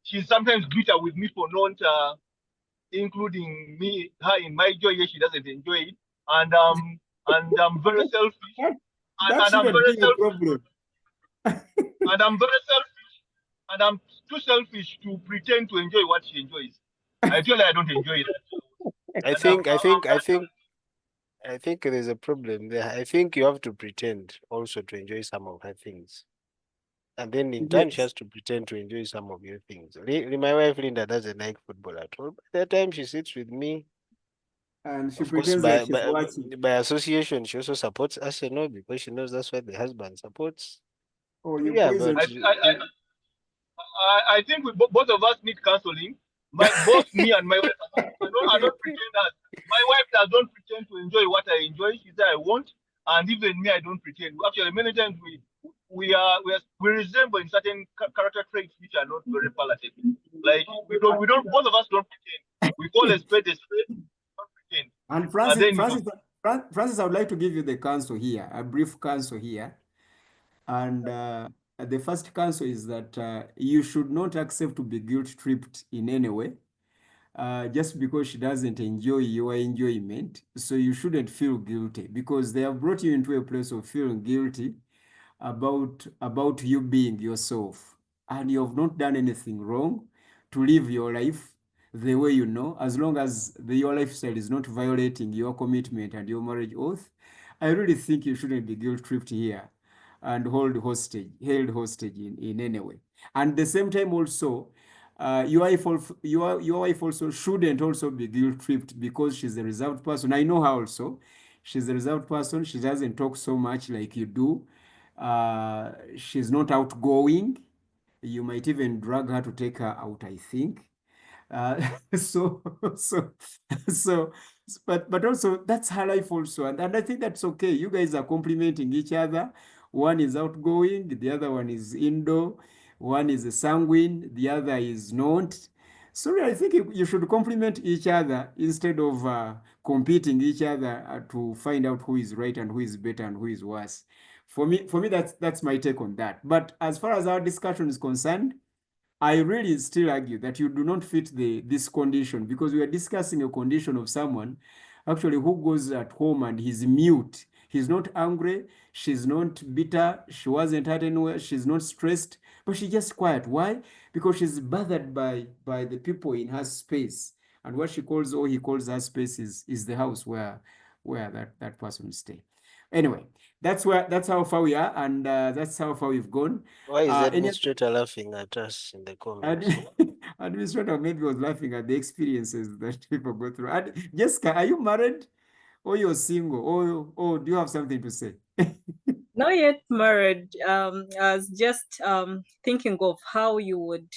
she's sometimes bitter with me for not including her in my joy. She doesn't enjoy it, and I'm very selfish, That and I'm shouldn't very be a selfish, problem. and I'm very selfish, and I'm too selfish to pretend to enjoy what she enjoys. Actually, I don't enjoy that. I And think, I think, I think, I think there's a problem there. I think you have to pretend also to enjoy some of her things. And then in turn, she Yes. has to pretend to enjoy some of your things. My wife Linda doesn't like football at all. By the time she sits with me, And she of course, pretends like she's watching. by association, she also supports Arsenal because she knows that's what the husband supports. Oh, you Yeah, but poison. I think both of us need counseling. Both me and my wife are not pretenders. My wife does not pretend to enjoy what I enjoy. She says I want, and even me, I don't pretend. Actually, many times we resemble in certain character traits which are not very palatable. Like we don't both of us don't pretend. We call a spade, don't pretend. And And then Francis, I would like to give you the counsel here, a brief counsel here. And the first counsel is that you should not accept to be guilt-tripped in any way, just because she doesn't enjoy your enjoyment. So you shouldn't feel guilty because they have brought you into a place of feeling guilty about you being yourself, and you have not done anything wrong to live your life the way you know, as long as your lifestyle is not violating your commitment and your marriage oath. I really think you shouldn't be guilt tripped here and held hostage in any way. And the same time also, your wife also shouldn't also be guilt tripped because she's a reserved person. I know her also. She's a reserved person. She doesn't talk so much like you do. She's not outgoing. You might even drag her to take her out, I think. Uh, so, so, so, But also that's her life also, and I think that's okay. You guys are complementing each other. One is outgoing, the other one is indoor. One is a sanguine, the other is not. So I think you should complement each other instead of competing each other to find out who is right and who is better and who is worse. For me, that's my take on that. But as far as our discussion is concerned, I really still argue that you do not fit this condition, because we are discussing a condition of someone actually who goes at home and he's mute. He's not angry, she's not bitter, she wasn't hurt anywhere, she's not stressed, but she's just quiet. Why? Because she's bothered by the people in her space. And what she calls, or he calls her space, is the house where that person stay. Anyway, that's how far we are, and that's how far we've gone. Why is the Any administrator laughing at us in the comments? administrator maybe was laughing at the experiences that people go through. And Jessica, are you married or you're single? Or do you have something to say? Not yet married. I was just thinking of how you would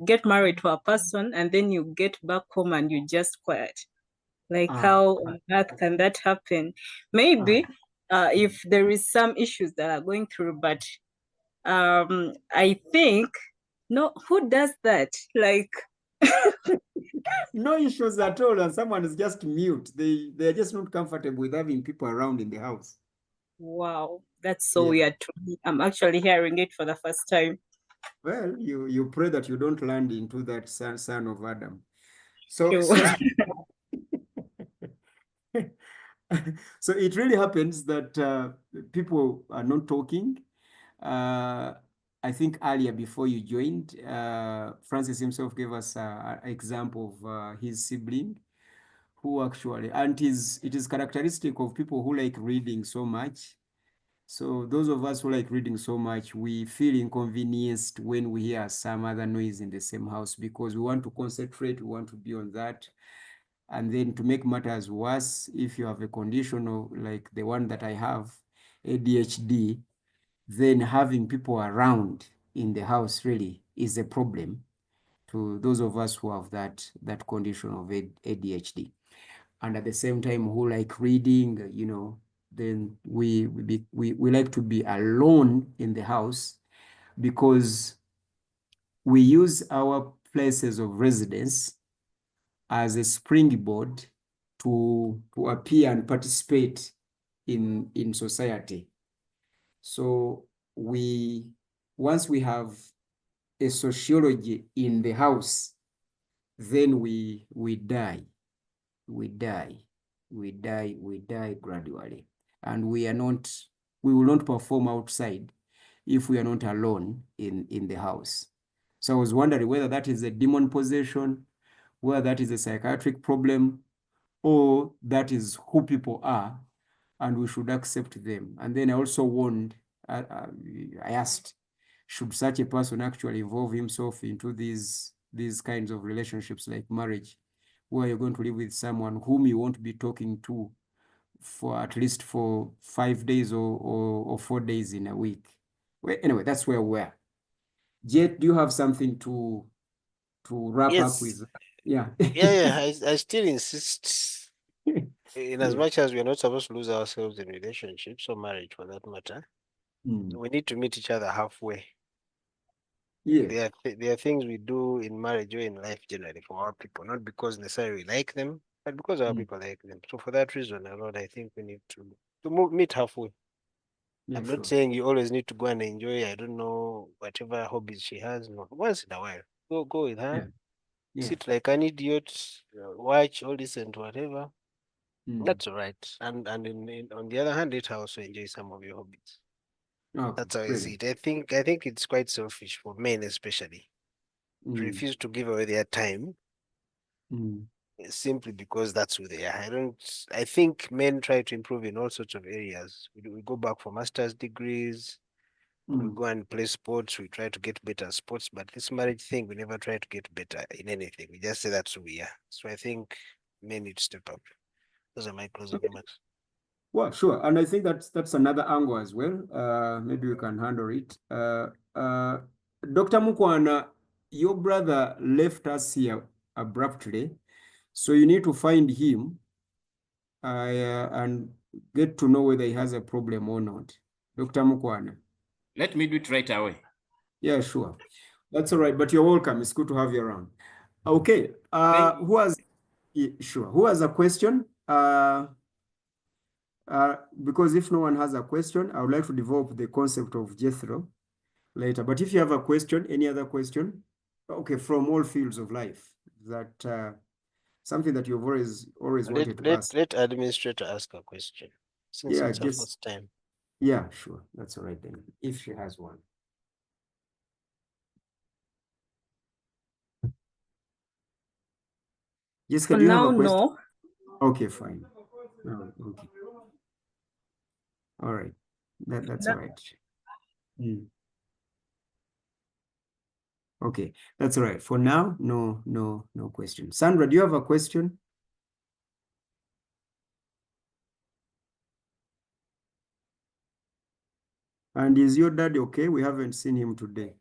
get married to a person and then you get back home and you just quiet. Like how on earth can that happen? Maybe if there is some issues that are going through, but I think no, who does that? Like No issues at all, and someone is just mute. They're just not comfortable with having people around in the house. wow, that's so Yeah. weird to me. I'm actually hearing it for the first time. Well, you pray that you don't land into that son of Adam. So True. so so it really happens that people are not talking. I think earlier before you joined, Francis himself gave us an example of his sibling who actually, and it is characteristic of people who like reading so much. So those of us who like reading so much, we feel inconvenienced when we hear some other noise in the same house, because we want to concentrate, we want to be on that. And then to make matters worse, if you have a condition of like the one that I have, ADHD, then having people around in the house really is a problem to those of us who have that condition of ADHD. And at the same time who like reading, then we like to be alone in the house, because we use our places of residence as a springboard to appear and participate in society. So once we have a sociology in the house, then we die gradually, and we will not perform outside if we are not alone in the house. So I was wondering whether that is a demon possession, whether that is a psychiatric problem, or that is who people are, and we should accept them. And then I also warned, I asked, should such a person actually involve himself into these kinds of relationships like marriage, where you're going to live with someone whom you won't be talking to for at least for 5 days or 4 days in a week? Well, anyway, that's where we're. Jet, do you have something to wrap up with? Yes. Yeah. Yeah. I still insist, in as Yeah. much as we are not supposed to lose ourselves in relationships or marriage for that matter, we need to meet each other halfway. Yeah. There are things we do in marriage or in life generally for our people, not because necessarily we like them, but because our people like them. So for that reason alone, I think we need to meet halfway. Yeah, I'm sure. not saying you always need to go and enjoy, I don't know, whatever hobbies she has. No, once in a while, go with her, Yeah. sit like an idiot, watch or listen to whatever. Mm. That's all right. And on the other hand, let her also enjoy some of your hobbies. Okay, That's how I see brilliant. it. I think it's quite selfish for men especially to refuse to give away their time simply because that's who they are. I think men try to improve in all sorts of areas. We go back for master's degrees, we go and play sports, we try to get better at sports, but this marriage thing, we never try to get better in anything. We just say that's who we are. So I think men need to step up. Those are my closing remarks. Well, sure. And I think that's another angle as well. Maybe we can handle it. Dr. Mukwana, your brother left us here abruptly, so you need to find him and get to know whether he has a problem or not. Dr. Mukwana. Let me do it right away. Yeah, sure. That's all right, but you're welcome. It's good to have you around. Okay. Who has, sure. Who has a question? Because if no one has a question, I would like to develop the concept of Jethro later. But if you have a question, any other question? Okay, from all fields of life, that something that you've always wanted to ask. Let administrator ask a question, since Yeah, it's her just first time. yeah, sure. That's all right then. If she has one. Jessica, For do you have now, a question? no. Okay, fine. Oh, okay. All right. That's all right. Okay, that's all right. For now, no question. Sandra, do you have a question? And is your dad okay? We haven't seen him today.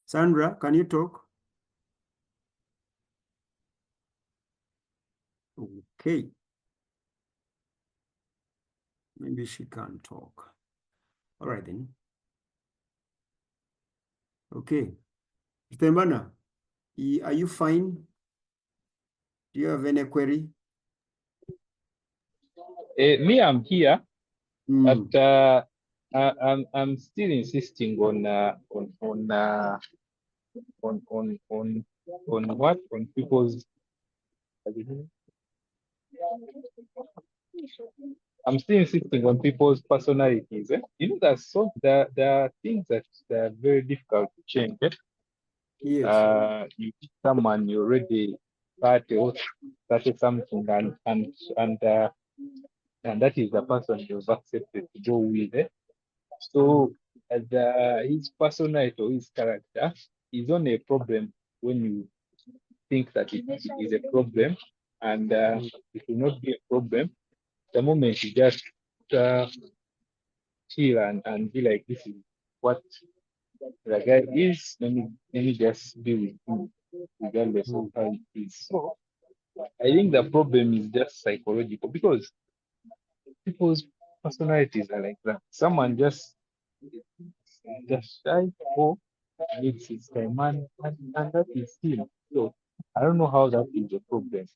Sandra, can you talk? Okay. Maybe she can't talk. All right then. Okay. Tembana, are you fine? Do you have any query? Me, I'm here, Mm, but I'm still insisting on what, on people's. I'm still insisting on people's personalities. You know that there are things that are very difficult to change. yes. You pick someone you already 30 or 30 something, and that is the person you've accepted to go with. So his personality or his character is only a problem when you think that it is a problem, and it will not be a problem the moment you just chill and be like, this is what the guy is. Let me just be with him regardless of how it is. So I think the problem is just psychological, because people's personalities are like that. Someone just shy or needs his time, and that is him. So I don't know how that is a problem.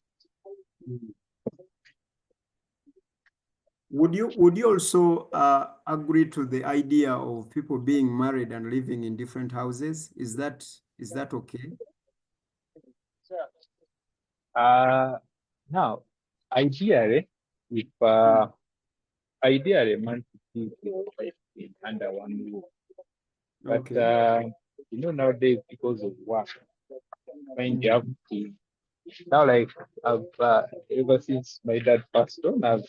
Would you also agree to the idea of people being married and living in different houses? Is that okay? Now, ideally, if ideally man should live under one roof, but Okay. Nowadays, because of work, find you have to now, like I've ever since my dad passed on, I've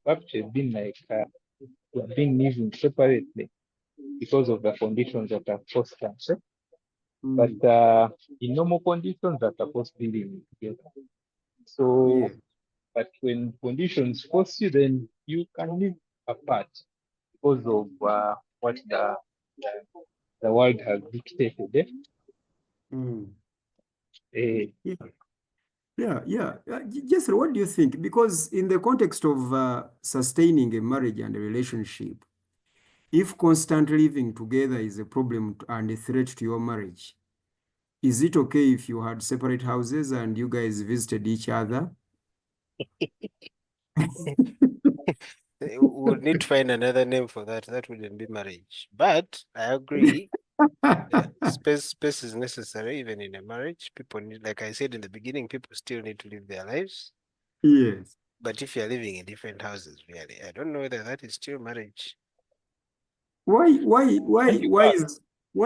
actually been like we've been living separately because of the conditions that are forced us. But in normal conditions, that are supposed to be living together. So, Yeah. but when conditions force you, then you can live apart because of what the world has dictated. Yeah. Yeah. Jethro, what do you think? Because in the context of sustaining a marriage and a relationship, if constant living together is a problem and a threat to your marriage, is it okay if you had separate houses and you guys visited each other? We would need to find another name for that. That wouldn't be marriage. But I agree. Space is necessary even in a marriage. People need, like I said in the beginning, people still need to live their lives. Yes. But if you're living in different houses, really, I don't know whether that is still marriage. Why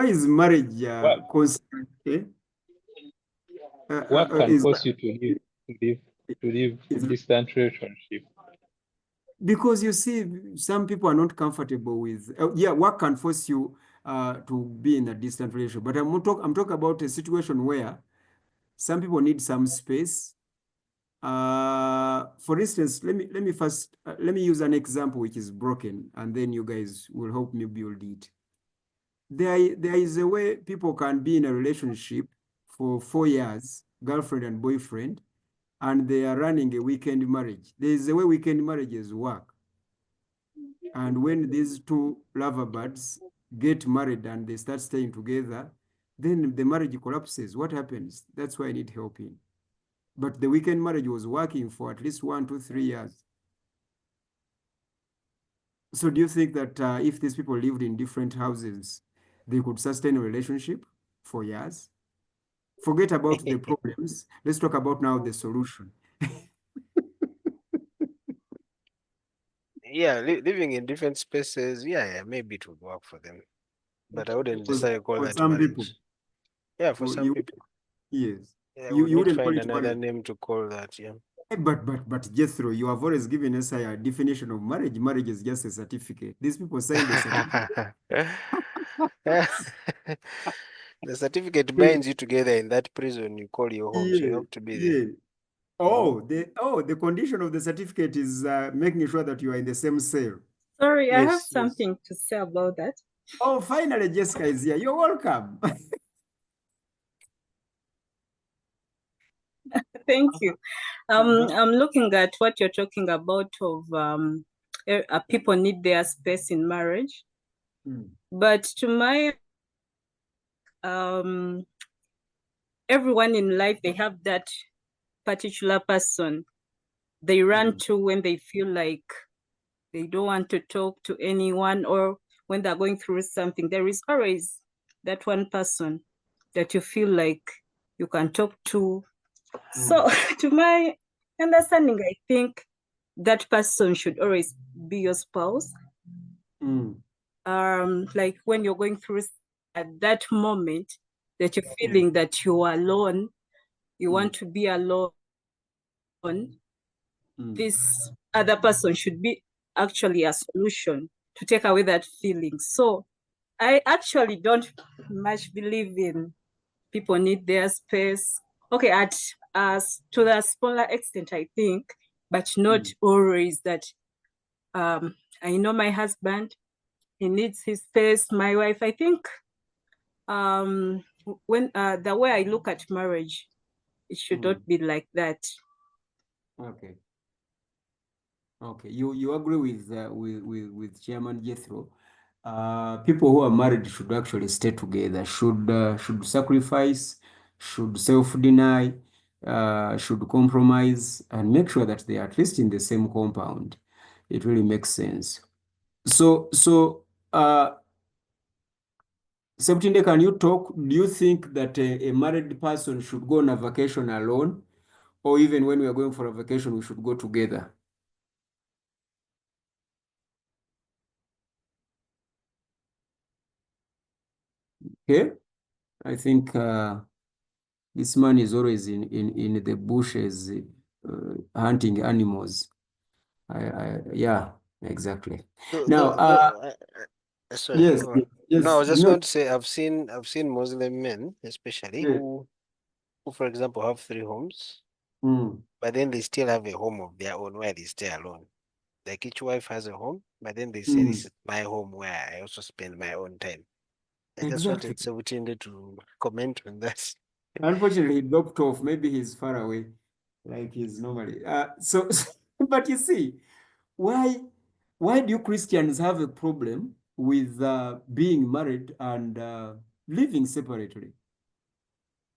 is marriage What constant? what can Is force you to live a is distant relationship? because you see, some people are not comfortable with. Work can force you to be in a distant relationship. But I'm talking about a situation where some people need some space. For instance, let me first let me use an example which is broken, and then you guys will help me build it. There is a way people can be in a relationship for 4 years, girlfriend and boyfriend, and they are running a weekend marriage. There is a way weekend marriages work. And when these two lovebirds get married and they start staying together, then the marriage collapses. What happens? That's why I need help in. But the weekend marriage was working for at least 1, 2, 3 years. So do you think that if these people lived in different houses, they could sustain a relationship for years? Forget about the problems. Let's talk about now the solution. Yeah, living in different spaces, yeah, maybe it would work for them. But I wouldn't For, necessarily call for that some people, marriage. Yeah, for some you, people. yes, Yeah, you we need to wouldn't call find it another marriage. name to call that, yeah. But Jethro, you have always given us a definition of marriage. Marriage is just a certificate. These people signed a certificate. The certificate They- binds you together in that prison you call your home, so you yeah, have to be there. yeah. The condition of the certificate is making sure that you are in the same cell. Sorry, I have Yes, yes. something to say about that. Oh, finally, Jessica is here. You're welcome. Thank you. I'm looking at what you're talking about of people need their space in marriage. But to my everyone in life, they have that particular person they run to when they feel like they don't want to talk to anyone, or when they're going through something. There is always that one person that you feel like you can talk to. So to my understanding, I think that person should always be your spouse. Like when you're going through at that moment that you're feeling that you're alone, you want to be alone, this other person should be actually a solution to take away that feeling. So I actually don't much believe in people need their space. Okay, at to the smaller extent, I think, but not always that. I know my husband, he needs his space. My wife, I think, when the way I look at marriage, it should not be like that. Okay. Okay. You agree with Chairman Jethro? People who are married should actually stay together. Should sacrifice, should self-deny, should compromise, and make sure that they are at least in the same compound. It really makes sense. So, Septinde, can you talk? Do you think that a married person should go on a vacation alone, or even when we are going for a vacation, we should go together? Okay, I think this man is always in the bushes hunting animals. Yeah, exactly. Now, Sorry, yes, go on. yes, No, I was just no, going to say I've seen Muslim men, especially yeah, who for example have 3 homes, mm, but then they still have a home of their own where they stay alone. Like each wife has a home, but then they say this is my home where I also spend my own time. I just exactly. wanted Sabutinde to comment on that. Unfortunately, he dropped off. Maybe he's far away, like he's normally. But you see, why why do you Christians have a problem with being married and living separately?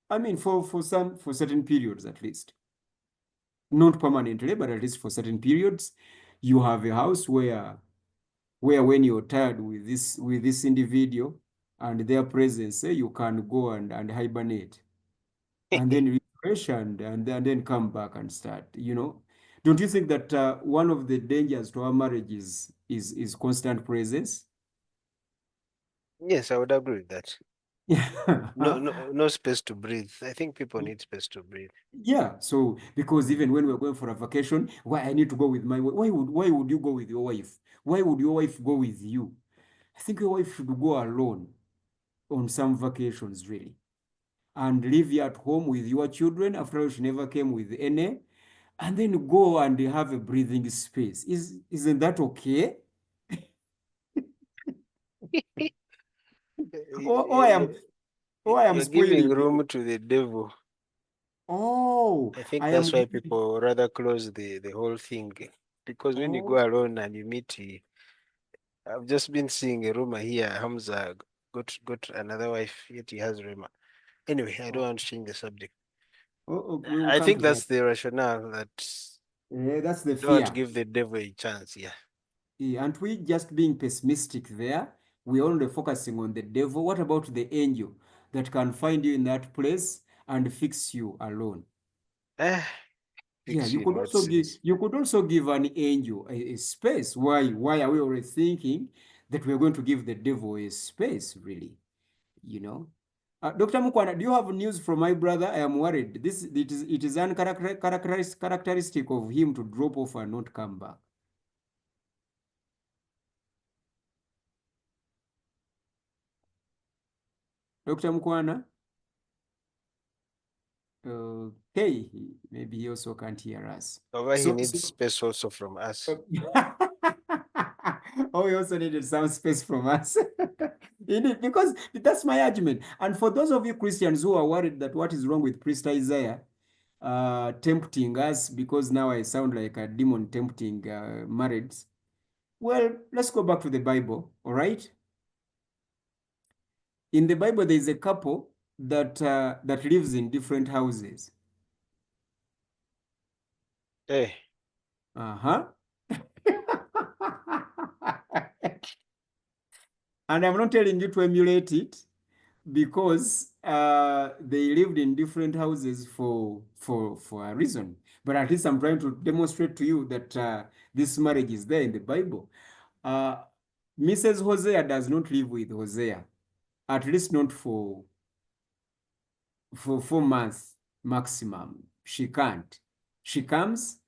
I mean, for certain periods at least, not permanently, but at least for certain periods, you have a house where when you're tired with this individual and their presence, you can go and hibernate and then refresh and then come back and start. Don't you think that one of the dangers to our marriage is constant presence? Yes, I would agree with that. Yeah. No space to breathe. I think people need space to breathe. Yeah, so because even when we're going for a vacation, why I need to go with my wife? Why would you go with your wife? Why would your wife go with you? I think your wife should go alone on some vacations, really, and leave you at home with your children. After all, she never came with any, and then go and have a breathing space. Isn't that okay? Or I am You're spoiling giving you. room to the devil. Oh, I think I that's am. why people rather close the whole thing. Because when you Oh, go alone and you meet, I've just been seeing a rumor here, Hamza got another wife, yet he has Rema. Anyway, I don't want to change the subject. we will I come think to that. that's the rationale that That's the you don't want to fear. give the devil a chance. Yeah. Aren't we just being pessimistic there? We're only focusing on the devil. What about the angel that can find you in that place and fix you alone? Eh, Yeah, fix you in what sense? you could also give an angel a space. Why are we already thinking that we're going to give the devil a space, really? You know? Dr. Mukwana, do you have news from my brother? I am worried. It is uncharacteristic of him to drop off and not come back. Dr. Mukwana? Okay, maybe he also can't hear us. However, he needs space also from us. Oh, he also needed some space from us. Indeed, because that's my argument. And for those of you Christians who are worried that what is wrong with Priest Isaiah tempting us because now I sound like a demon tempting marrieds, well, let's go back to the Bible, all right? In the Bible, there is a couple that lives in different houses. Hey, Uh-huh. And I'm not telling you to emulate it because they lived in different houses for a reason. But at least I'm trying to demonstrate to you that this marriage is there in the Bible. Mrs. Hosea does not live with Hosea, at least not for 4 months maximum. She can't. She comes,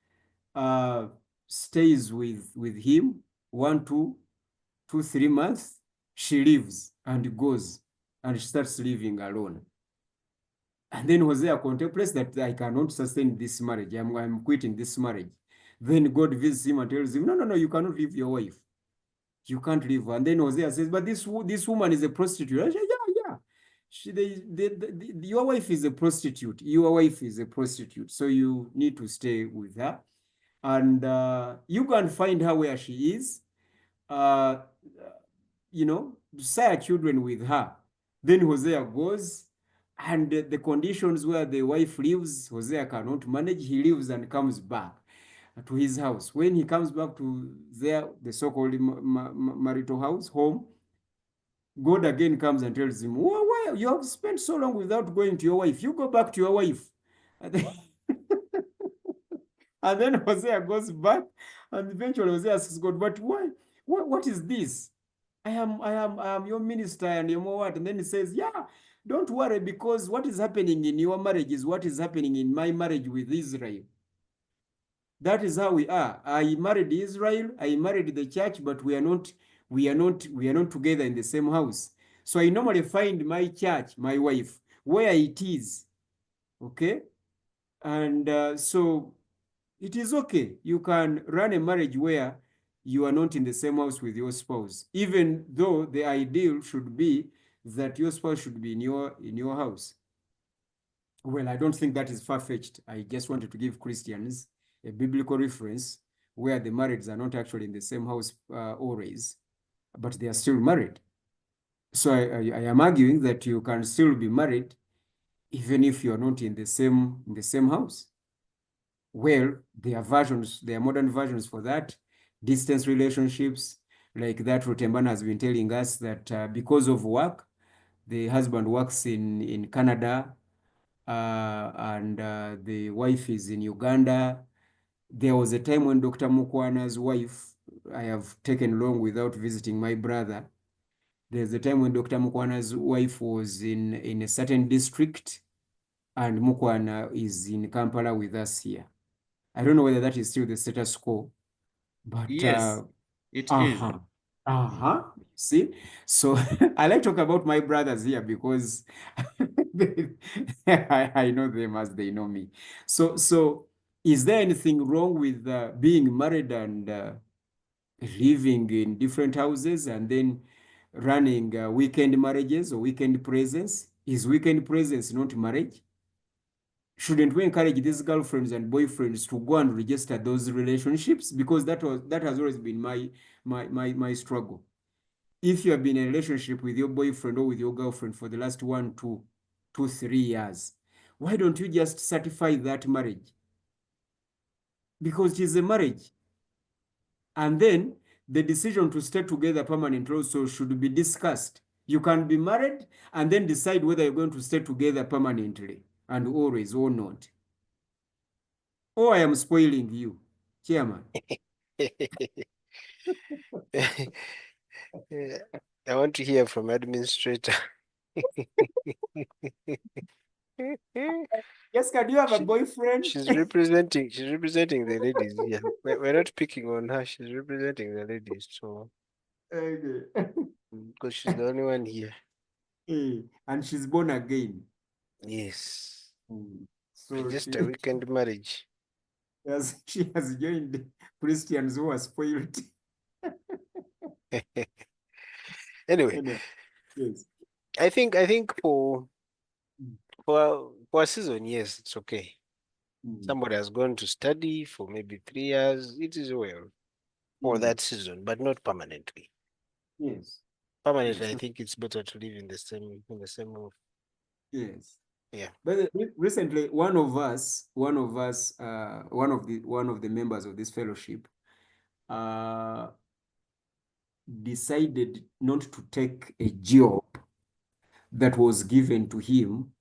uh, stays with him 1, 2, 3 months. She leaves and goes, and she starts living alone. And then Hosea contemplates that I cannot sustain this marriage. I'm quitting this marriage. Then God visits him and tells him, no, you cannot leave your wife. You can't leave her. And then Hosea says, but this woman is a prostitute. I say, yeah. Your wife is a prostitute. Your wife is a prostitute. So you need to stay with her. And you can find her where she is. Uh, sire children with her. Then Hosea goes, and the conditions where the wife lives, Hosea cannot manage. He leaves and comes back to his house. When he comes back to the so-called marital house, home, God again comes and tells him, why you have spent so long without going to your wife? You go back to your wife. And then Hosea goes back, and eventually Hosea asks God, but why? What is this? I am your minister and your what? And then he says, yeah, don't worry, because what is happening in your marriage is what is happening in my marriage with Israel. That is how we are. I married Israel, I married the church, but we are not together in the same house. So I normally find my church, my wife, where it is. Okay? And so it is okay. You can run a marriage where you are not in the same house with your spouse, even though the ideal should be that your spouse should be in your house. Well, I don't think that is far-fetched. I just wanted to give Christians a biblical reference where the marrieds are not actually in the same house always, but they are still married. So I am arguing that you can still be married even if you are not in the same house. Well, there are modern versions for that. Distance relationships, like that Rutembana has been telling us that because of work, the husband works in Canada, and the wife is in Uganda. There was a time when Dr. Mukwana's wife, I have taken long without visiting my brother. There's a time when Dr. Mukwana's wife was in a certain district, and Mukwana is in Kampala with us here. I don't know whether that is still the status quo, but Yes, it is. see, so I like to talk about my brothers here because I know them as they know me. So is there anything wrong with being married and living in different houses and then running weekend marriages or weekend presence? Is weekend presence not marriage? shouldn't we encourage these girlfriends and boyfriends to go and register those relationships? Because that has always been my struggle. If you have been in a relationship with your boyfriend or with your girlfriend for the last 1, 2, 3 years, why don't you just certify that marriage? Because it is a marriage. And then the decision to stay together permanently also should be discussed. You can be married and then decide whether you're going to stay together permanently and always or not. Or I am spoiling you, Chairman. Yeah, I want to hear from administrator. Jessica, do you have a She- Boyfriend? She's representing the ladies here. We're not picking on her. She's representing the ladies, so Okay. because she's the only one here. And she's born again. Yes, So just a weekend marriage. she has joined Christians who are spoiled. Anyway, Yes. I think for a season, yes, it's okay. Somebody has gone to study for maybe 3 years. It is well for that season, but not permanently. Yes. Permanently, Yes. I think it's better to live in the same roof. Yes. Yeah. But recently, one of the members of this fellowship, decided not to take a job that was given to him,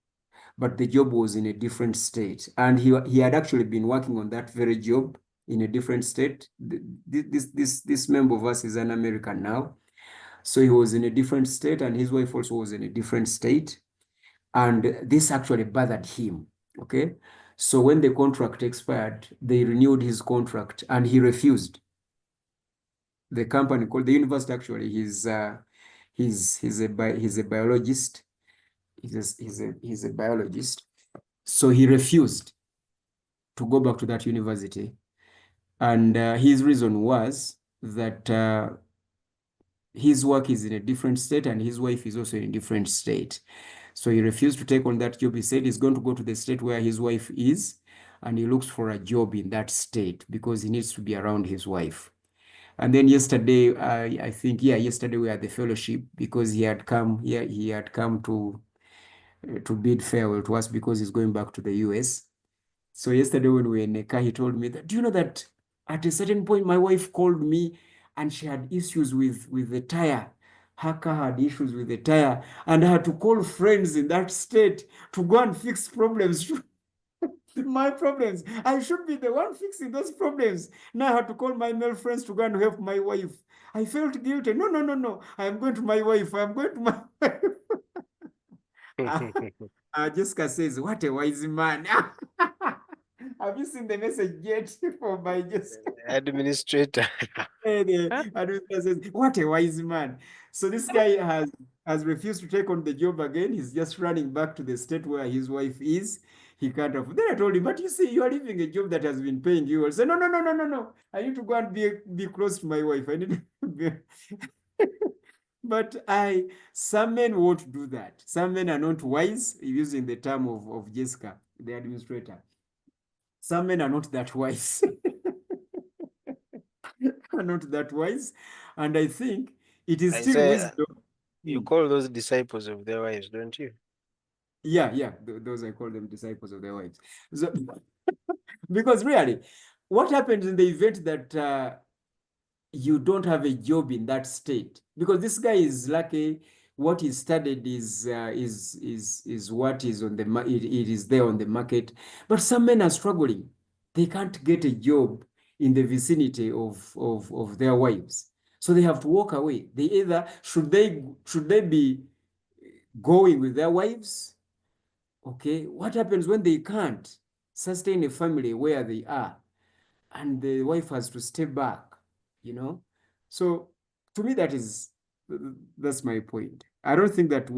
but the job was in a different state, and he had actually been working on that very job in a different state. This member of us is an American now, so he was in a different state, and his wife also was in a different state, and this actually bothered him. Okay, so when the contract expired, they renewed his contract, and he refused. The company called the university, actually, he's a biologist. He's a biologist. So he refused to go back to that university. And his reason was that his work is in a different state and his wife is also in a different state. So he refused to take on that job. He said he's going to go to the state where his wife is, and he looks for a job in that state because he needs to be around his wife. And then yesterday, I think, yesterday we had the fellowship because he had come to bid farewell to us because he's going back to the US. So yesterday when we were in the car, he told me that, do you know that at a certain point, my wife called me and she had issues with the tire. Her car had issues with the tire, and I had to call friends in that state to go and fix problems. My problems. I should be the one fixing those problems. Now I had to call my male friends to go and help my wife. I felt guilty. No. I am going to my wife. I am going to my wife. Jessica says, what a wise man. Have you seen the message yet for my Jessica? Administrator. Administrator says, what a wise man. So this guy has refused to take on the job again. He's just running back to the state where his wife is. He can't afford. Then I told him, but you see, you are leaving a job that has been paying you. I said, no. I need to go and be close to my wife. I need to be. But some men won't do that. Some men are not wise, using the term of Jessica, the administrator. Some men are not that wise. Are not that wise. And I think it is still Isaiah, wisdom. you call those disciples of their wives, don't you? Yeah. Those, I call them disciples of their wives. So, because really, what happens in the event that you don't have a job in that state? Because this guy is lucky. What he studied is what is on the it is there on the market. But some men are struggling. They can't get a job in the vicinity of their wives, so they have to walk away. They either should they be going with their wives? Okay, what happens when they can't sustain a family where they are, and the wife has to stay back? So to me, that's my point. I don't think that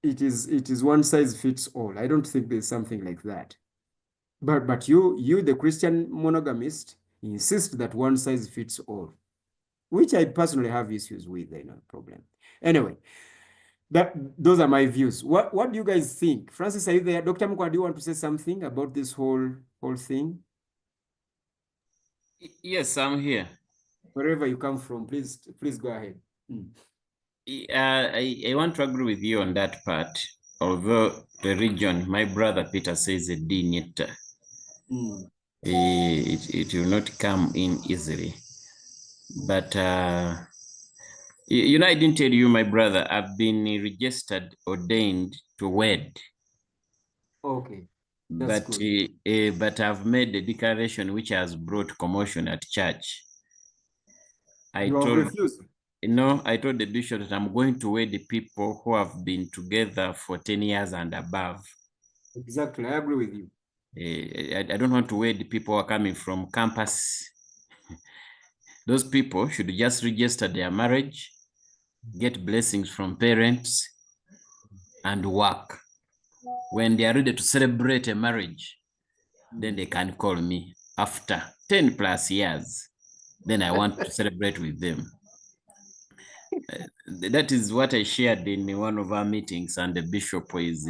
it is one size fits all. I don't think there's something like that. But you the Christian monogamist, insist that one size fits all, which I personally have issues with. No problem. Anyway, those are my views. What do you guys think? Francis, are you there? Dr. Mukwa, do you want to say something about this whole thing? Yes, I'm here. Wherever you come from, please go ahead. I want to agree with you on that part. Although the region, my brother Peter says it didn't. It will not come in easily. But you know, I didn't tell you, my brother, I've been registered, ordained to wed. Okay. That's But good. but I've made a declaration which has brought commotion at church. I told the bishop that I'm going to wed the people who have been together for 10 years and above. Exactly, I agree with you. I don't want to wed the people who are coming from campus. Those people should just register their marriage, get blessings from parents, and work. When they are ready to celebrate a marriage, then they can call me after 10 plus years. Then I want to celebrate with them. That is what I shared in one of our meetings, and the bishop is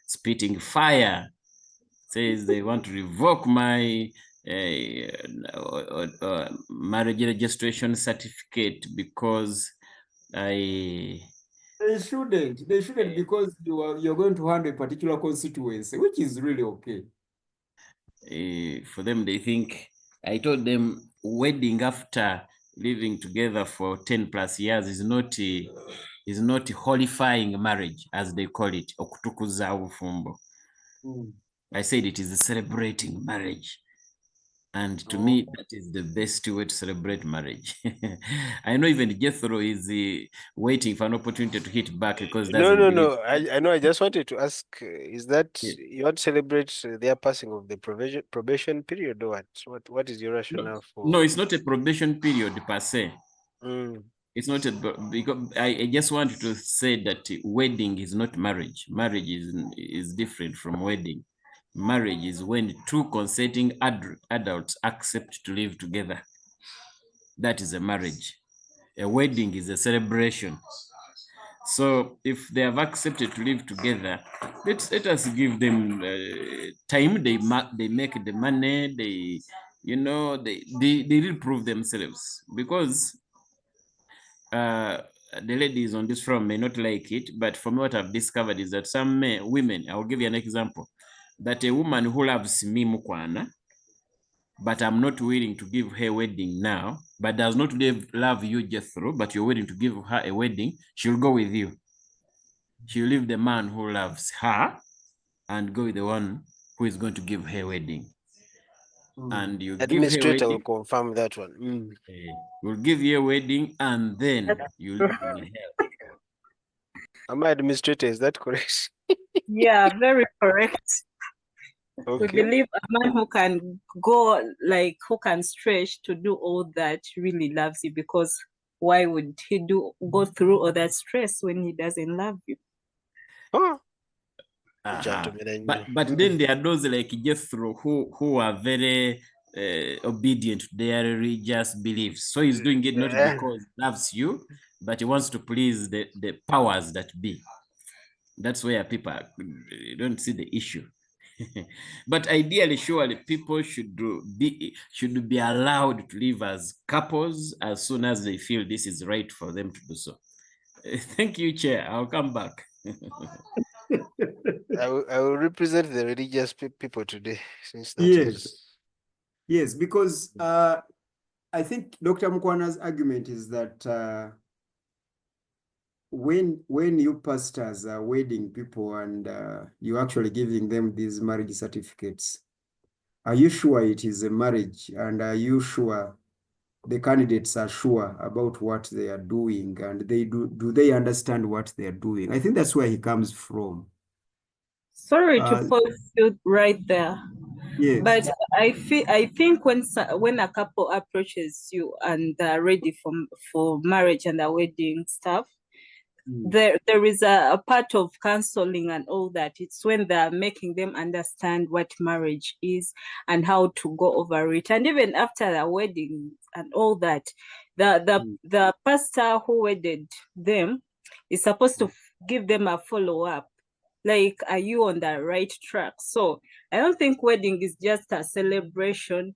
spitting fire, says they want to revoke my marriage registration certificate because They shouldn't because you're going to handle a particular constituency, which is really okay. For them, they think, I told them wedding after living together for 10 plus years is not horrifying marriage, as they call it. I said it is a celebrating marriage. And to me, that is the best way to celebrate marriage. I know even Jethro is waiting for an opportunity to hit back because No. I know. I just wanted to ask: is that you want to celebrate their passing of the probation period, or what? What is your rationale for? No, it's not a probation period per se. It's not because I just wanted to say that wedding is not marriage. Marriage is different from wedding. Marriage is when two consenting adults accept to live together. That is a marriage. A wedding is a celebration. So if they have accepted to live together, let us give them time. They make the money. They really prove themselves, because the ladies on this forum may not like it, but from what I've discovered is that some women, I'll give you an example, that a woman who loves me mukwana, but I'm not willing to give her wedding now, but does not love you Jethro, but you're willing to give her a wedding, she'll go with you. She'll leave the man who loves her and go with the one who is going to give her wedding. And you give her Administrator wedding. will confirm that one. We'll give you a wedding and then you live in hell. Am I administrator? Is that correct? Yeah, very correct. Okay. We believe a man who can go, who can stretch to do all that really loves you, because why would he go through all that stress when he doesn't love you? But then there are those like Jethro who are very obedient to their religious beliefs. So he's doing it not because he loves you, but he wants to please the powers that be. That's where people don't see the issue. But ideally, surely people should be allowed to live as couples as soon as they feel this is right for them to do so. Thank you, Chair. I'll come back. I will represent the religious people today, since that Yes, because I think Dr. Mukwana's argument is that when you pastors are wedding people and you're actually giving them these marriage certificates, are you sure it is a marriage, and are you sure the candidates are sure about what they are doing, and do they understand what they are doing? I think that's where he comes from. Sorry to pause you right there. Yes. But I think when a couple approaches you and they're ready for marriage and the wedding stuff, there is a part of counseling and all that. It's when they're making them understand what marriage is and how to go over it. And even after the wedding and all that, the pastor who wedded them is supposed to give them a follow-up. Like, are you on the right track? So I don't think wedding is just a celebration.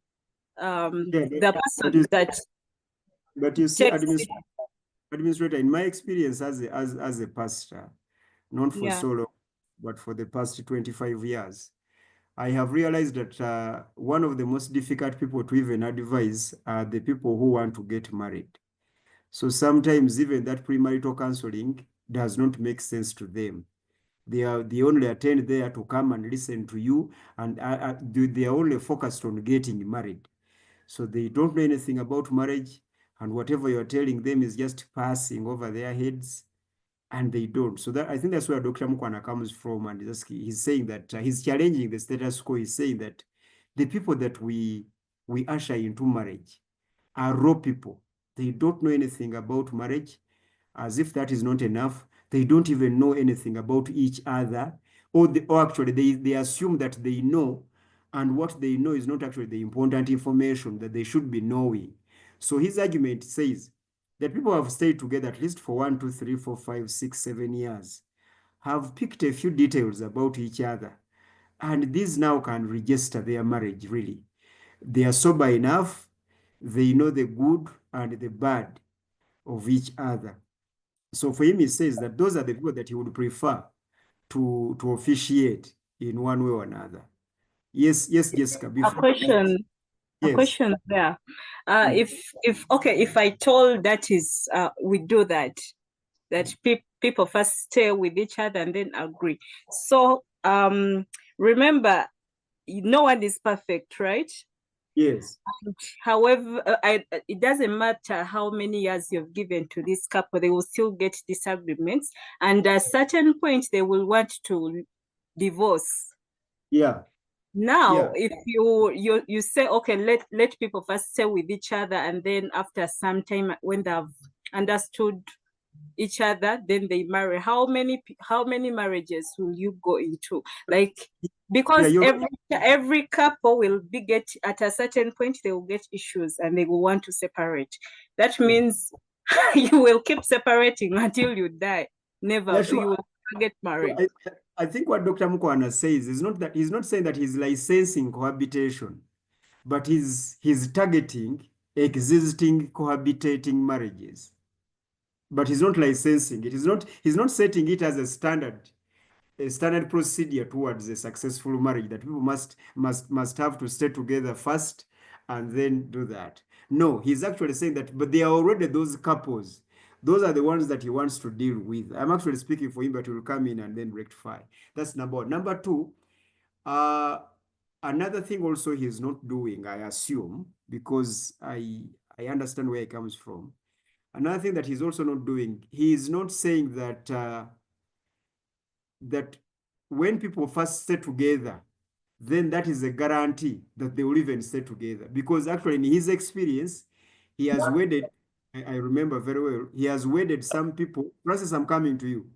The person but you see, takes it. administrator, in my experience as a pastor, not for Yeah. so long, but for the past 25 years, I have realized that one of the most difficult people to even advise are the people who want to get married. So sometimes even that premarital counseling does not make sense to them. They only attend there to come and listen to you, and they are only focused on getting married. So they don't know anything about marriage, and whatever you're telling them is just passing over their heads, and they don't. So that I think that's where Dr. Mukwana comes from, and he's saying that he's challenging the status quo. He's saying that the people that we usher into marriage are raw people. They don't know anything about marriage. As if that is not enough, they don't even know anything about each other, or actually they assume that they know, and what they know is not actually the important information that they should be knowing. So his argument says that people have stayed together at least for 1, 2, 3, 4, 5, 6, 7 years, have picked a few details about each other, and these now can register their marriage. Really, they are sober enough, they know the good and the bad of each other. So for him, he says that those are the people that he would prefer to officiate in one way or another. Yes, Jessica. A question. Yes. A question there. If I told that is we do that people first stay with each other and then agree. So remember, no one is perfect, right? Yes. However, it doesn't matter how many years you've given to this couple, they will still get disagreements, and at a certain point they will want to divorce. Yeah. Now, if you say, okay, let people first stay with each other, and then after some time, when they've understood each other, then they marry. How many marriages will you go into? Like, because every couple will get at a certain point, they will get issues and they will want to separate. That means you will keep separating until you die. Never, you will get married. I think what Dr. Mukwana says is not that he's not saying that he's licensing cohabitation, but he's targeting existing cohabitating marriages. But he's not licensing it. He's not setting it as a standard procedure towards a successful marriage that people must have to stay together first and then do that. No, he's actually saying that, but they are already those couples. Those are the ones that he wants to deal with. I'm actually speaking for him, but he will come in and then rectify. That's number one. Number two, another thing also he's not doing, I assume, because I understand where he comes from. Another thing that he's also not doing, he is not saying that that when people first stay together, then that is a guarantee that they will even stay together. Because actually, in his experience, he has wedded, I remember very well, he has wedded some people. Francis, I'm coming to you.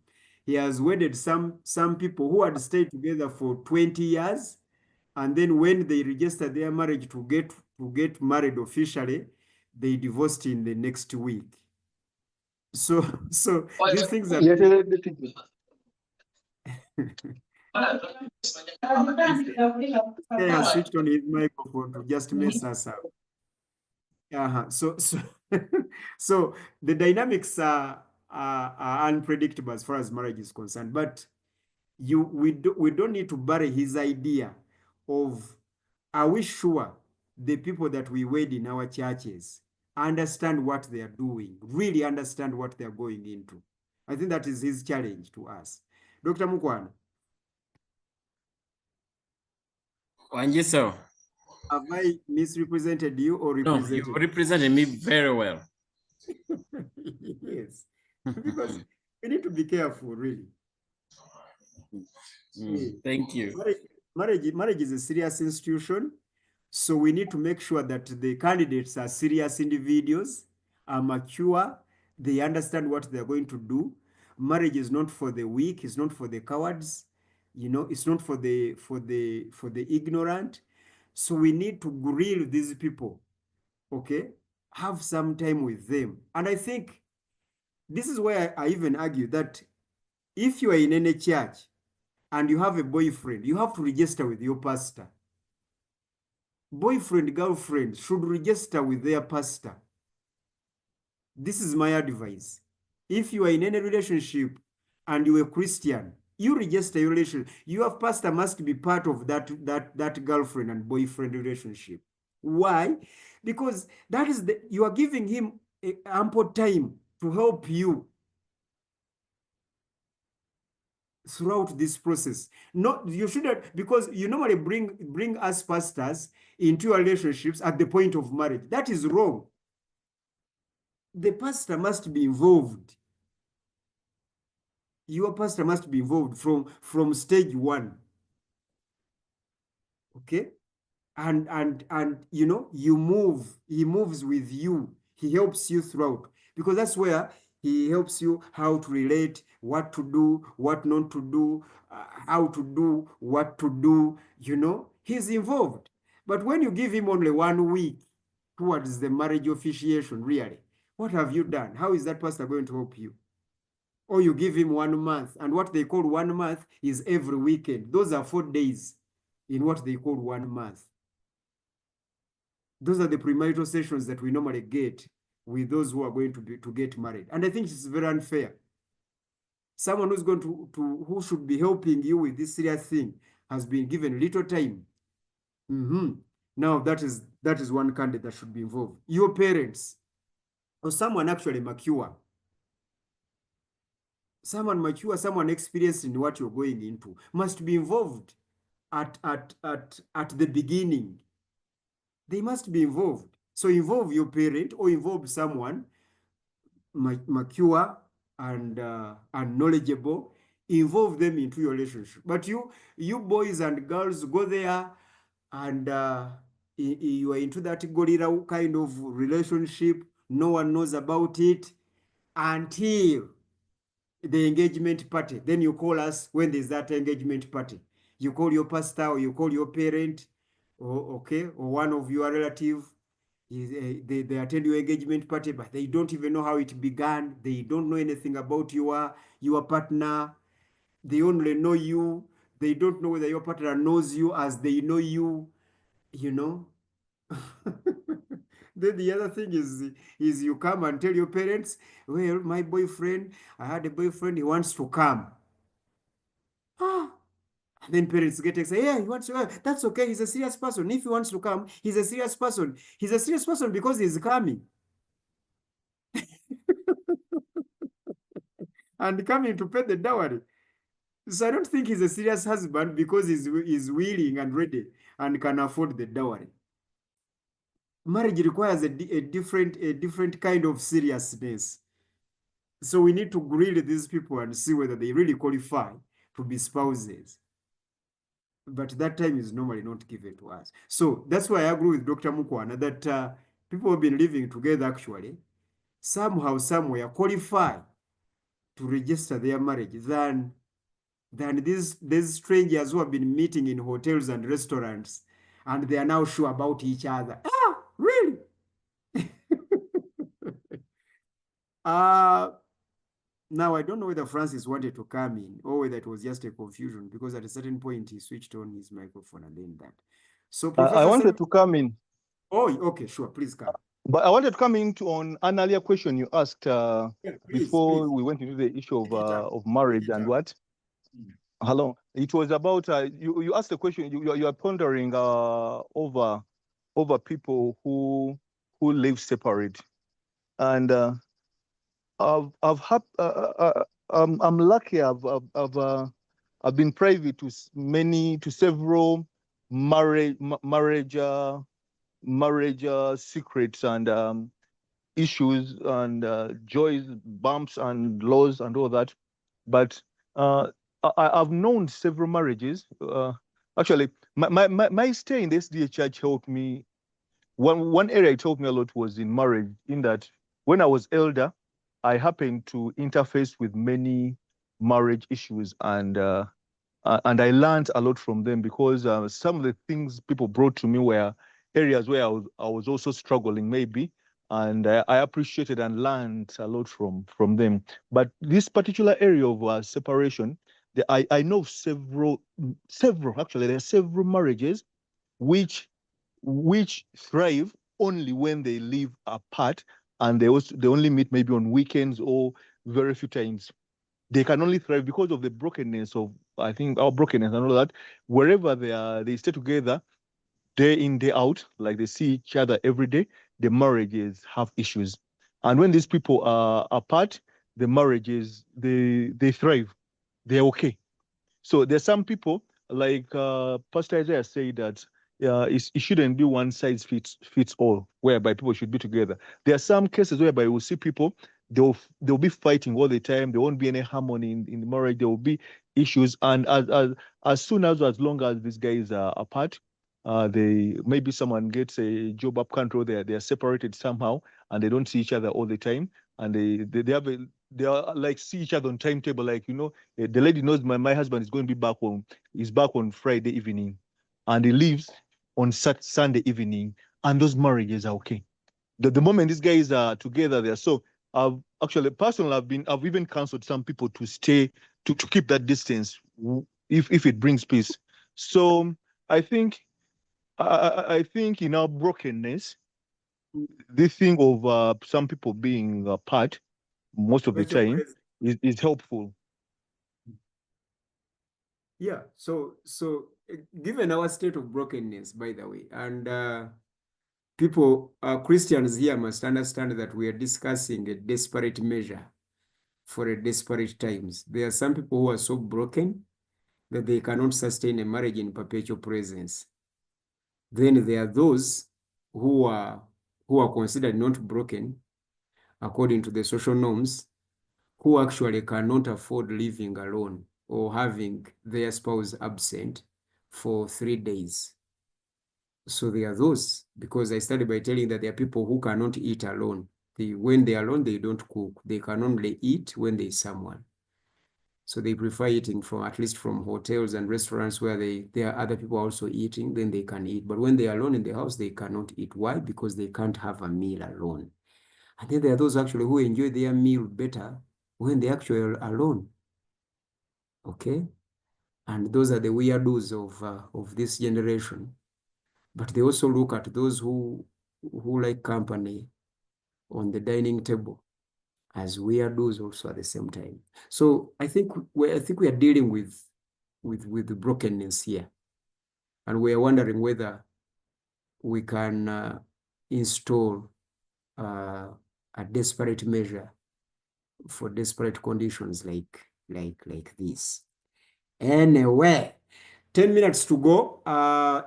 He has wedded some people who had stayed together for 20 years. And then when they registered their marriage to get married officially, they divorced in the next week. So these things are he has switched on his microphone to just mess us up. So the dynamics are unpredictable as far as marriage is concerned. But we don't need to bury his idea of, are we sure the people that we wed in our churches understand what they are doing, really understand what they are going into? I think that is his challenge to us. Dr. Mukwana. Wanjiso. Have I misrepresented you or represented? No, you represented me very well. Yes, because we need to be careful, really. Thank you. Marriage is a serious institution, so we need to make sure that the candidates are serious individuals, are mature, they understand what they're going to do. Marriage is not for the weak, it's not for the cowards, it's not for the ignorant. So we need to grill these people, okay? Have some time with them. And I think this is where I even argue that if you are in any church and you have a boyfriend, you have to register with your pastor. Boyfriend, girlfriend should register with their pastor. This is my advice. If you are in any relationship and you are Christian, you register your relationship. Your pastor must be part of that girlfriend and boyfriend relationship. Why? Because that is you are giving him ample time to help you throughout this process. Not you shouldn't, because you normally bring us pastors into your relationships at the point of marriage. That is wrong. The pastor must be involved. Your pastor must be involved from stage one. Okay? And you know, he moves with you. He helps you throughout, because that's where he helps you how to relate, what to do, what not to do, how to do, what to do, you know, he's involved. But when you give him only 1 week towards the marriage officiation, really, what have you done? How is that pastor going to help you? Or you give him 1 month, and what they call 1 month is every weekend. Those are 4 days in what they call 1 month. Those are the premarital sessions that we normally get with those who are going to get married. And I think it's very unfair. Someone who's going who should be helping you with this serious thing has been given little time. Now that is one candidate that should be involved. Your parents, or someone actually mature. Someone mature, someone experienced in what you're going into, must be involved at the beginning. They must be involved. So involve your parent or involve someone mature and knowledgeable. Involve them into your relationship. But you boys and girls go there and you are into that gorilla kind of relationship. No one knows about it until the engagement party. Then you call us when there's that engagement party. You call your pastor or you call your parent, or one of your relative. They attend your engagement party, but they don't even know how it began. They don't know anything about your partner. They only know you. They don't know whether your partner knows you as they know you, you know. Then the other thing is you come and tell your parents, well, my boyfriend, I had a boyfriend, he wants to come. Then parents get excited. Yeah, he wants to. That's okay. He's a serious person. If he wants to come, he's a serious person. He's a serious person because he's coming. And coming to pay the dowry. So I don't think he's a serious husband because he's willing and ready and can afford the dowry. Marriage requires a different kind of seriousness. So we need to grill these people and see whether they really qualify to be spouses. But that time is normally not given to us. So that's why I agree with Dr. Mukwana that people have been living together actually, somehow, somewhere, qualify to register their marriage than these strangers who have been meeting in hotels and restaurants, and they are now sure about each other. Ah, really? Now, I don't know whether Francis wanted to come in or whether it was just a confusion, because at a certain point he switched on his microphone and then that. So Professor I wanted to come in. Oh, okay, sure, please come. But I wanted to come into on an earlier question you asked before we went into the issue of marriage and what. Hello, it was about you asked the question. You are pondering over people who live separate, and I'm lucky. I've been privy to several marriage secrets and issues and joys, bumps and lows and all that. But I've known several marriages. Actually, my stay in the SDA church helped me. One area it helped me a lot was in marriage, in that when I was elder, I happened to interface with many marriage issues, and I learned a lot from them, because some of the things people brought to me were areas where I was also struggling maybe, and I appreciated and learned a lot from them. But this particular area of separation, I know several actually, there are several marriages which thrive only when they live apart, and they only meet maybe on weekends or very few times. They can only thrive because of the brokenness of, I think, our brokenness and all that. Wherever they stay together day in, day out, like they see each other every day, the marriages have issues. And when these people are apart, the marriages, they thrive. They're okay. So there's some people, like Pastor Isaiah said, that it shouldn't be one size fits all, whereby people should be together. There are some cases whereby we'll see people, they'll be fighting all the time. There won't be any harmony in the marriage. There will be issues, and as long as these guys are apart, they maybe someone gets a job up country, they are separated somehow, and they don't see each other all the time, and they are like see each other on timetable, like, you know, the lady knows my husband is going to be back home. He's back on Friday evening, and he leaves on Sunday evening, and those marriages are okay. The moment these guys are together there. So I've actually personally I've even counseled some people to stay to keep that distance if it brings peace. So I think I think in our brokenness, this thing of some people being apart most of the time is helpful. Yeah, so given our state of brokenness, by the way, and people, Christians here must understand that we are discussing a desperate measure for a desperate times. There are some people who are so broken that they cannot sustain a marriage in perpetual presence. Then there are those who are considered not broken according to the social norms, who actually cannot afford living alone or having their spouse absent for 3 days. So there are those, because I started by telling that there are people who cannot eat alone. When they are alone, they don't cook. They can only eat when there is someone. So they prefer eating from, at least from hotels and restaurants where there are other people also eating, then they can eat. But when they are alone in the house, they cannot eat. Why? Because they can't have a meal alone. And then there are those actually who enjoy their meal better when they actually are alone. Okay? And those are the weirdos of this generation. But they also look at those who like company on the dining table as weirdos also at the same time. So I think we are dealing with the brokenness here, and we are wondering whether we can install a desperate measure for desperate conditions like this. Anyway, 10 minutes to go.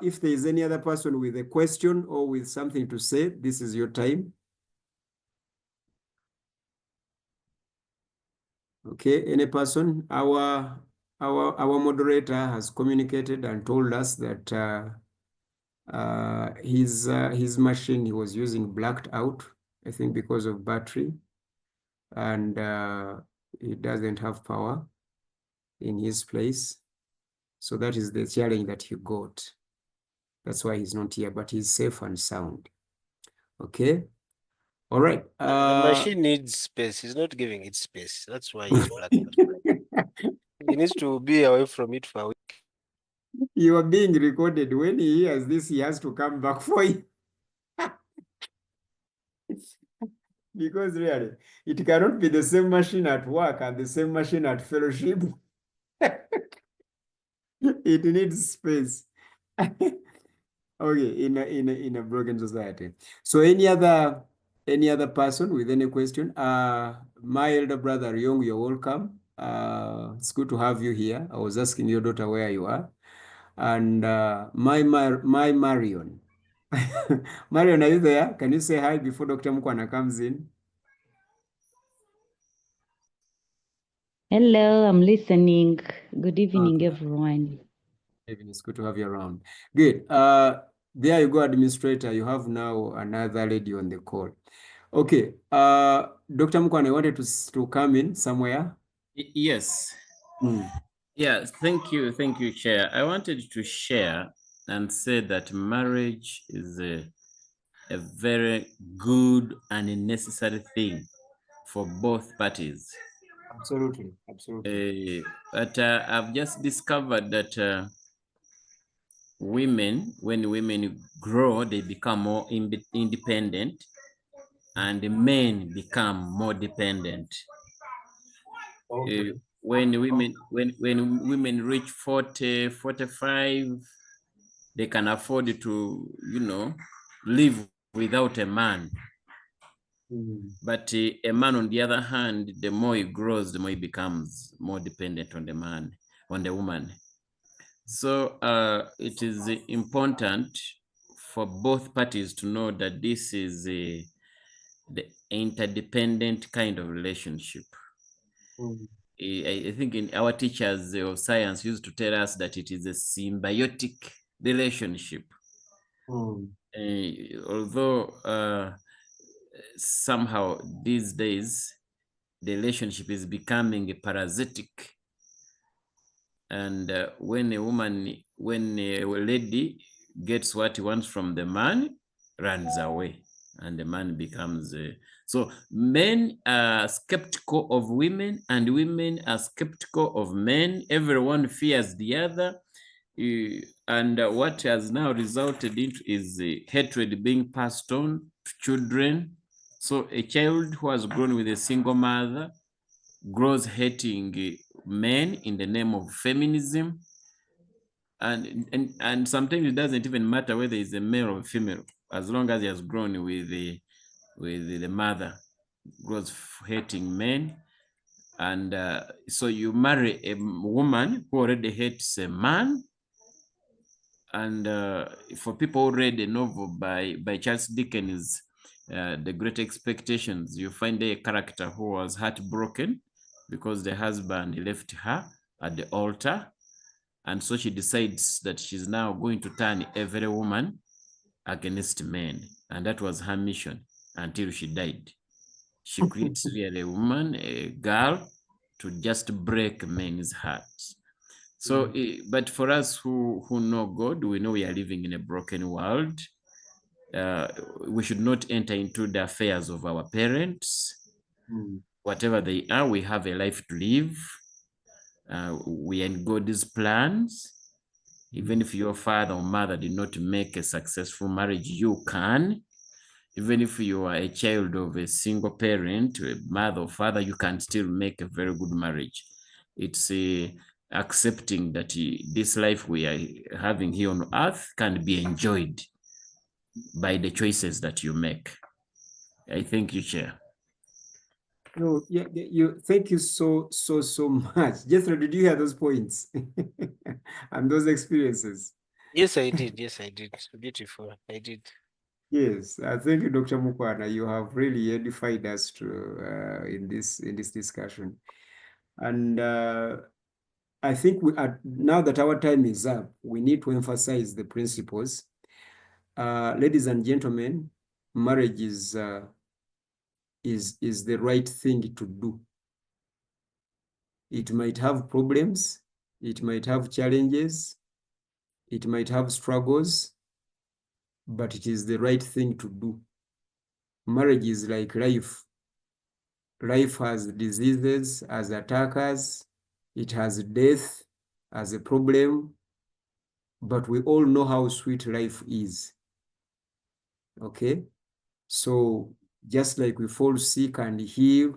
If there is any other person with a question or with something to say, this is your time. Okay, any person? Our moderator has communicated and told us that his machine he was using blacked out, I think because of battery, and he doesn't have power in his place. So that is the challenge that he got. That's why he's not here, but he's safe and sound. Okay. All right. The machine needs space. He's not giving it space. That's why he's blacked out. He needs to be away from it for a week. You are being recorded. When he hears this, he has to come back for you. Because really, it cannot be the same machine at work and the same machine at fellowship. It needs space. Okay, in a broken society. So any other person with any question? My elder brother Young, you're welcome. It's good to have you here. I was asking your daughter where you are. And my Marion. Marion, are you there? Can you say hi before Dr. Mukwana comes in? Hello, I'm listening. Good evening, Okay. everyone. It's good to have you around. Good. There you go, administrator. You have now another lady on the call. Okay. Dr. Mukwane wanted to come in somewhere. Yes. Yeah, thank you, Chair. I wanted to share and say that marriage is a very good and necessary thing for both parties. Absolutely, absolutely. But I've just discovered that women, when women grow, they become more independent, and the men become more dependent. Okay. When women reach 40, 45, they can afford to, live without a man. But a man, on the other hand, the more he grows, the more he becomes more dependent on the woman. So it is important for both parties to know that this is the interdependent kind of relationship. I think in our teachers of science used to tell us that it is a symbiotic relationship. Although somehow these days the relationship is becoming parasitic, and when a lady gets what he wants from the man, runs away, and the man becomes so men are skeptical of women, and women are skeptical of men. Everyone fears the other. And what has now resulted into is hatred being passed on to children. So a child who has grown with a single mother grows hating men in the name of feminism. And sometimes it doesn't even matter whether it's a male or a female, as long as he has grown with the mother, grows hating men. And so you marry a woman who already hates a man. And for people who read a novel by Charles Dickens, The Great Expectations, you find a character who was heartbroken because the husband left her at the altar. And so she decides that she's now going to turn every woman against men. And that was her mission until she died. She creates really a woman, a girl, to just break men's hearts. So, but for us who know God, we know we are living in a broken world. We should not enter into the affairs of our parents. Whatever they are, we have a life to live. We are in God's plans. Even if your father or mother did not make a successful marriage, you can. Even if you are a child of a single parent, a mother or father, you can still make a very good marriage. It's accepting that this life we are having here on earth can be enjoyed by the choices that you make. I thank you, Chair. No, yeah, thank you so much. Jethro, did you hear those points and those experiences? Yes, I did. Yes, I did. Beautiful. I did. Yes, thank you, Dr. Mukwana. You have really edified us in this discussion. And I think now that our time is up, we need to emphasize the principles. Ladies and gentlemen, marriage is the right thing to do. It might have problems, it might have challenges, it might have struggles, but it is the right thing to do. Marriage is like life. Life has diseases as attackers, it has death as a problem, but we all know how sweet life is. Okay? So just like we fall sick and heal,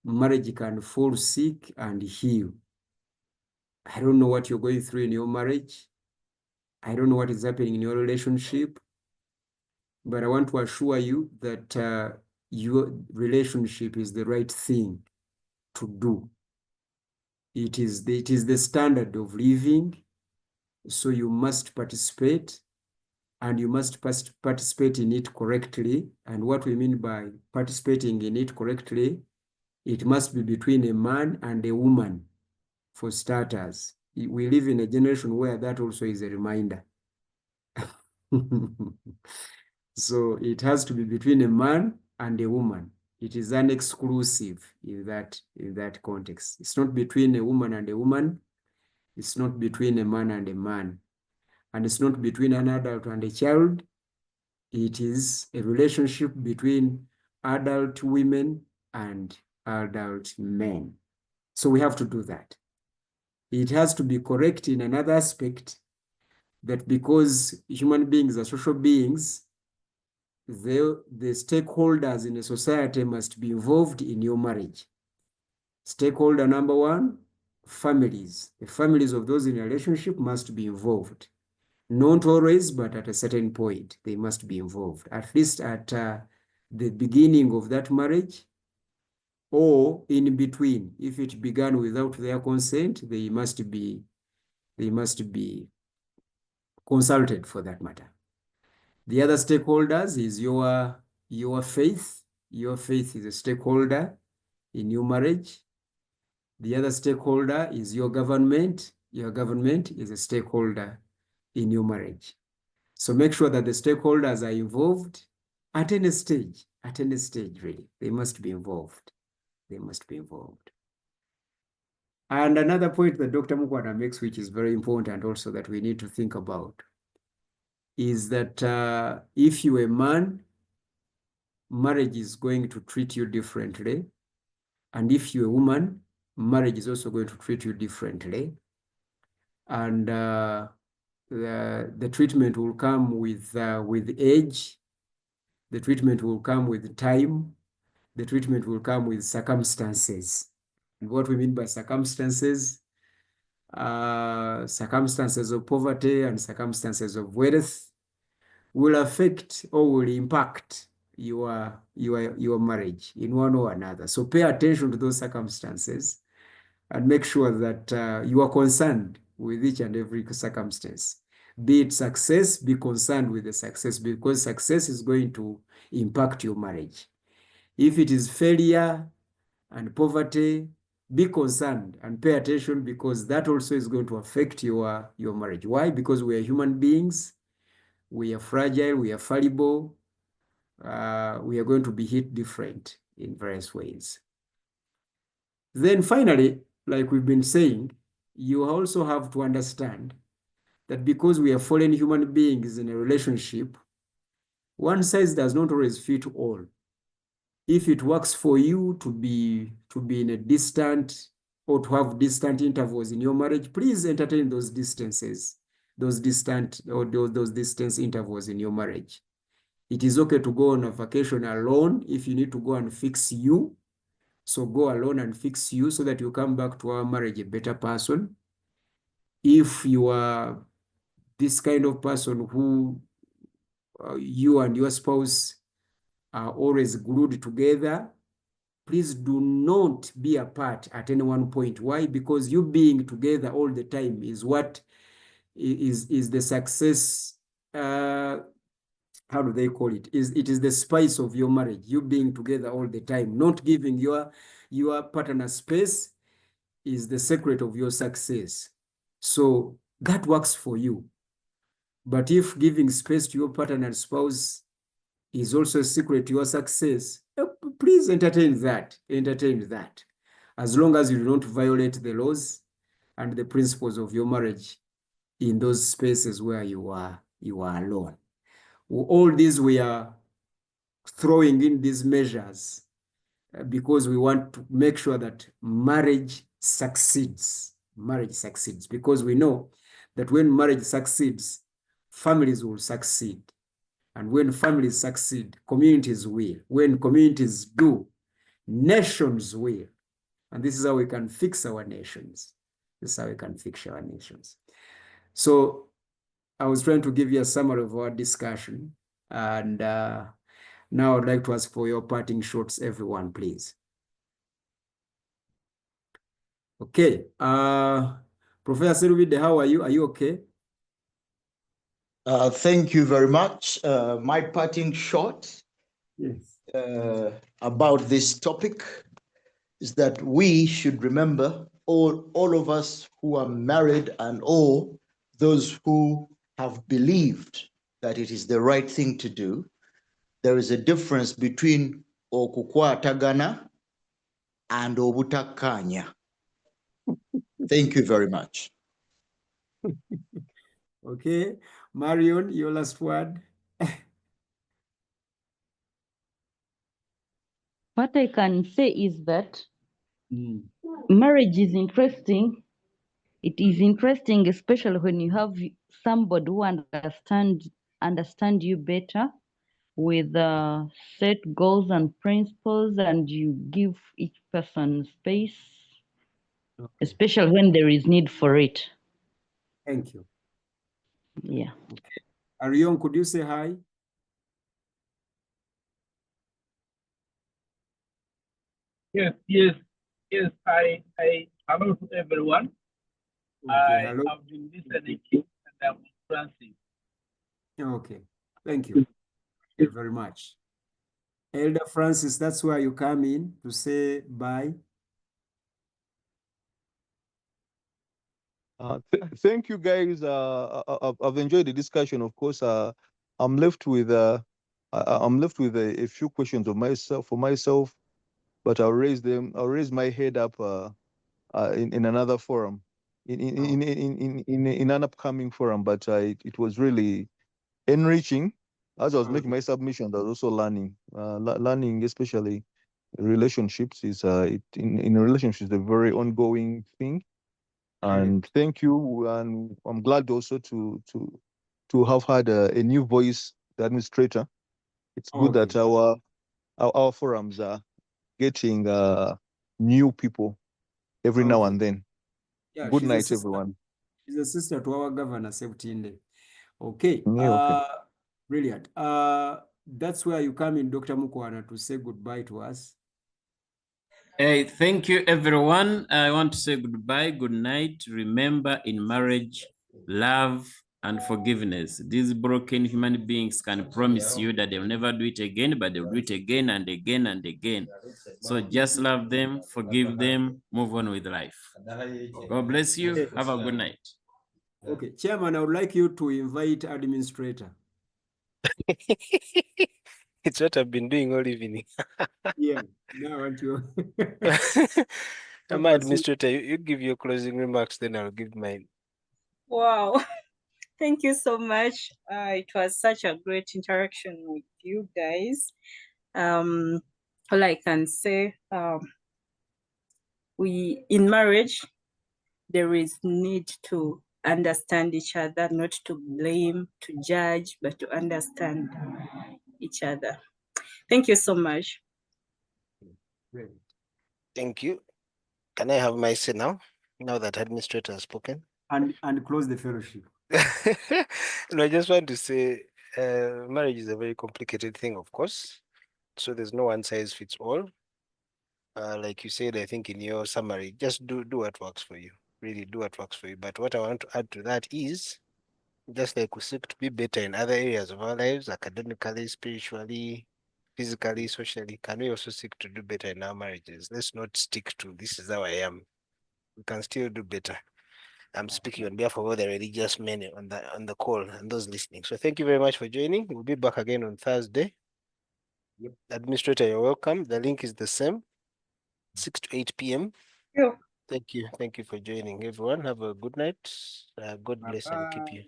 marriage can fall sick and heal. I don't know what you're going through in your marriage. I don't know what is happening in your relationship, but I want to assure you that your relationship is the right thing to do. It is the standard of living, so you must participate, and you must participate in it correctly. And what we mean by participating in it correctly, it must be between a man and a woman, for starters. We live in a generation where that also is a reminder. So it has to be between a man and a woman. It is unexclusive in that context. It's not between a woman and a woman. It's not between a man and a man. And it's not between an adult and a child. It is a relationship between adult women and adult men. So we have to do that. It has to be correct in another aspect, that because human beings are social beings, the stakeholders in a society must be involved in your marriage. Stakeholder number one, families. The families of those in a relationship must be involved. Not always, but at a certain point, they must be involved, at least at the beginning of that marriage, or in between. If it began without their consent, they must be consulted for that matter. The other stakeholders is your faith. Your faith is a stakeholder in your marriage. The other stakeholder is your government. Your government is a stakeholder in your marriage. So make sure that the stakeholders are involved at any stage, really. They must be involved. They must be involved. And another point that Dr. Mukwana makes, which is very important also that we need to think about, is that if you're a man, marriage is going to treat you differently. And if you're a woman, marriage is also going to treat you differently. And the treatment will come with age. The treatment will come with time. The treatment will come with circumstances. And what we mean by circumstances, circumstances of poverty and circumstances of wealth will affect or will impact your marriage in one or another. So pay attention to those circumstances and make sure that you are concerned with each and every circumstance. Be it success, be concerned with the success, because success is going to impact your marriage. If it is failure and poverty, be concerned and pay attention, because that also is going to affect your marriage. Why? Because we are human beings. We are fragile, we are fallible, we are going to be hit different in various ways. Then finally, like we've been saying, you also have to understand that because we are fallen human beings in a relationship, one size does not always fit all. If it works for you to be in a distant or to have distant intervals in your marriage, please entertain those distances, those distant or those distance intervals in your marriage. It is okay to go on a vacation alone if you need to go and fix you. So go alone and fix you so that you come back to our marriage a better person. If you are this kind of person who you and your spouse are always glued together, please do not be apart at any one point. Why? Because you being together all the time is what is the success. How do they call it? It is the spice of your marriage. You being together all the time, not giving your partner space is the secret of your success. So that works for you. But if giving space to your partner and spouse is also a secret to your success, please entertain that. Entertain that. As long as you do not violate the laws and the principles of your marriage in those spaces where you are alone. All these we are throwing in these measures because we want to make sure that marriage succeeds. Marriage succeeds because we know that when marriage succeeds, families will succeed. And when families succeed, communities will. When communities do, nations will. And this is how we can fix our nations. This is how we can fix our nations. So I was trying to give you a summary of our discussion. And now I'd like to ask for your parting shots, everyone, please. Okay. Professor Seruvide, how are you? Are you okay? Thank you very much. My parting shot about this topic is that we should remember, all of us who are married and all those who have believed that it is the right thing to do, there is a difference between okukwatagana and obutakanya. Thank you very much. Okay. Marion, your last word. What I can say is that Mm. marriage is interesting. It is interesting, especially when you have somebody who understand you better with set goals and principles, and you give each person space, Okay. especially when there is need for it. Thank you. Yeah. Arion, could you say hi? Yes. Hello to everyone. Okay, I hello. have been listening and I'm Francis. Okay, thank you. Thank you very much. Elder Francis, that's where you come in to say bye. Thank you, guys. I've enjoyed the discussion. Of course, I'm left with a few questions of myself, but I'll raise them. I'll raise my head up in another forum, in an upcoming forum. But it was really enriching. As I was making my submissions, I was also learning. Learning, especially relationships, is in relationships is a very ongoing thing. And thank you, and I'm glad also to have had a new voice, the administrator. It's good that our forums are getting new people every now and then. Yeah, Good she's a night, sister. everyone. She's a sister to our governor, Septinde. Okay. Yeah, okay. Brilliant. That's where you come in, Dr. Mukwana, to say goodbye to us. Hey, thank you, everyone. I want to say goodbye, good night. Remember, in marriage, love and forgiveness. These broken human beings can promise you that they'll never do it again, but they'll do it again and again and again. So just love them, forgive them, move on with life. God bless you. Have a good night. Okay, Chairman, I would like you to invite administrator. It's what I've been doing all evening. Yeah, now I want you. My administrator, you give your closing remarks, then I'll give mine. Wow. Thank you so much. It was such a great interaction with you guys. All I can say, in marriage, there is need to understand each other, not to blame, to judge, but to understand each other. Thank you so much. Thank you. Can I have my say now? Now that administrator has spoken. And close the fellowship. No, I just want to say marriage is a very complicated thing, of course. So there's no one size fits all. Like you said, I think in your summary, just do what works for you. Really do what works for you. But what I want to add to that is, just like we seek to be better in other areas of our lives, academically, spiritually, physically, socially, can we also seek to do better in our marriages? Let's not stick to this is how I am. We can still do better. I'm speaking on behalf of all the religious men on the call and those listening. So thank you very much for joining. We'll be back again on Thursday. Yep. Administrator, you're welcome. The link is the same, 6 to 8 p.m. Yeah. Thank you. Thank you for joining, everyone. Have a good night. God bless and keep you.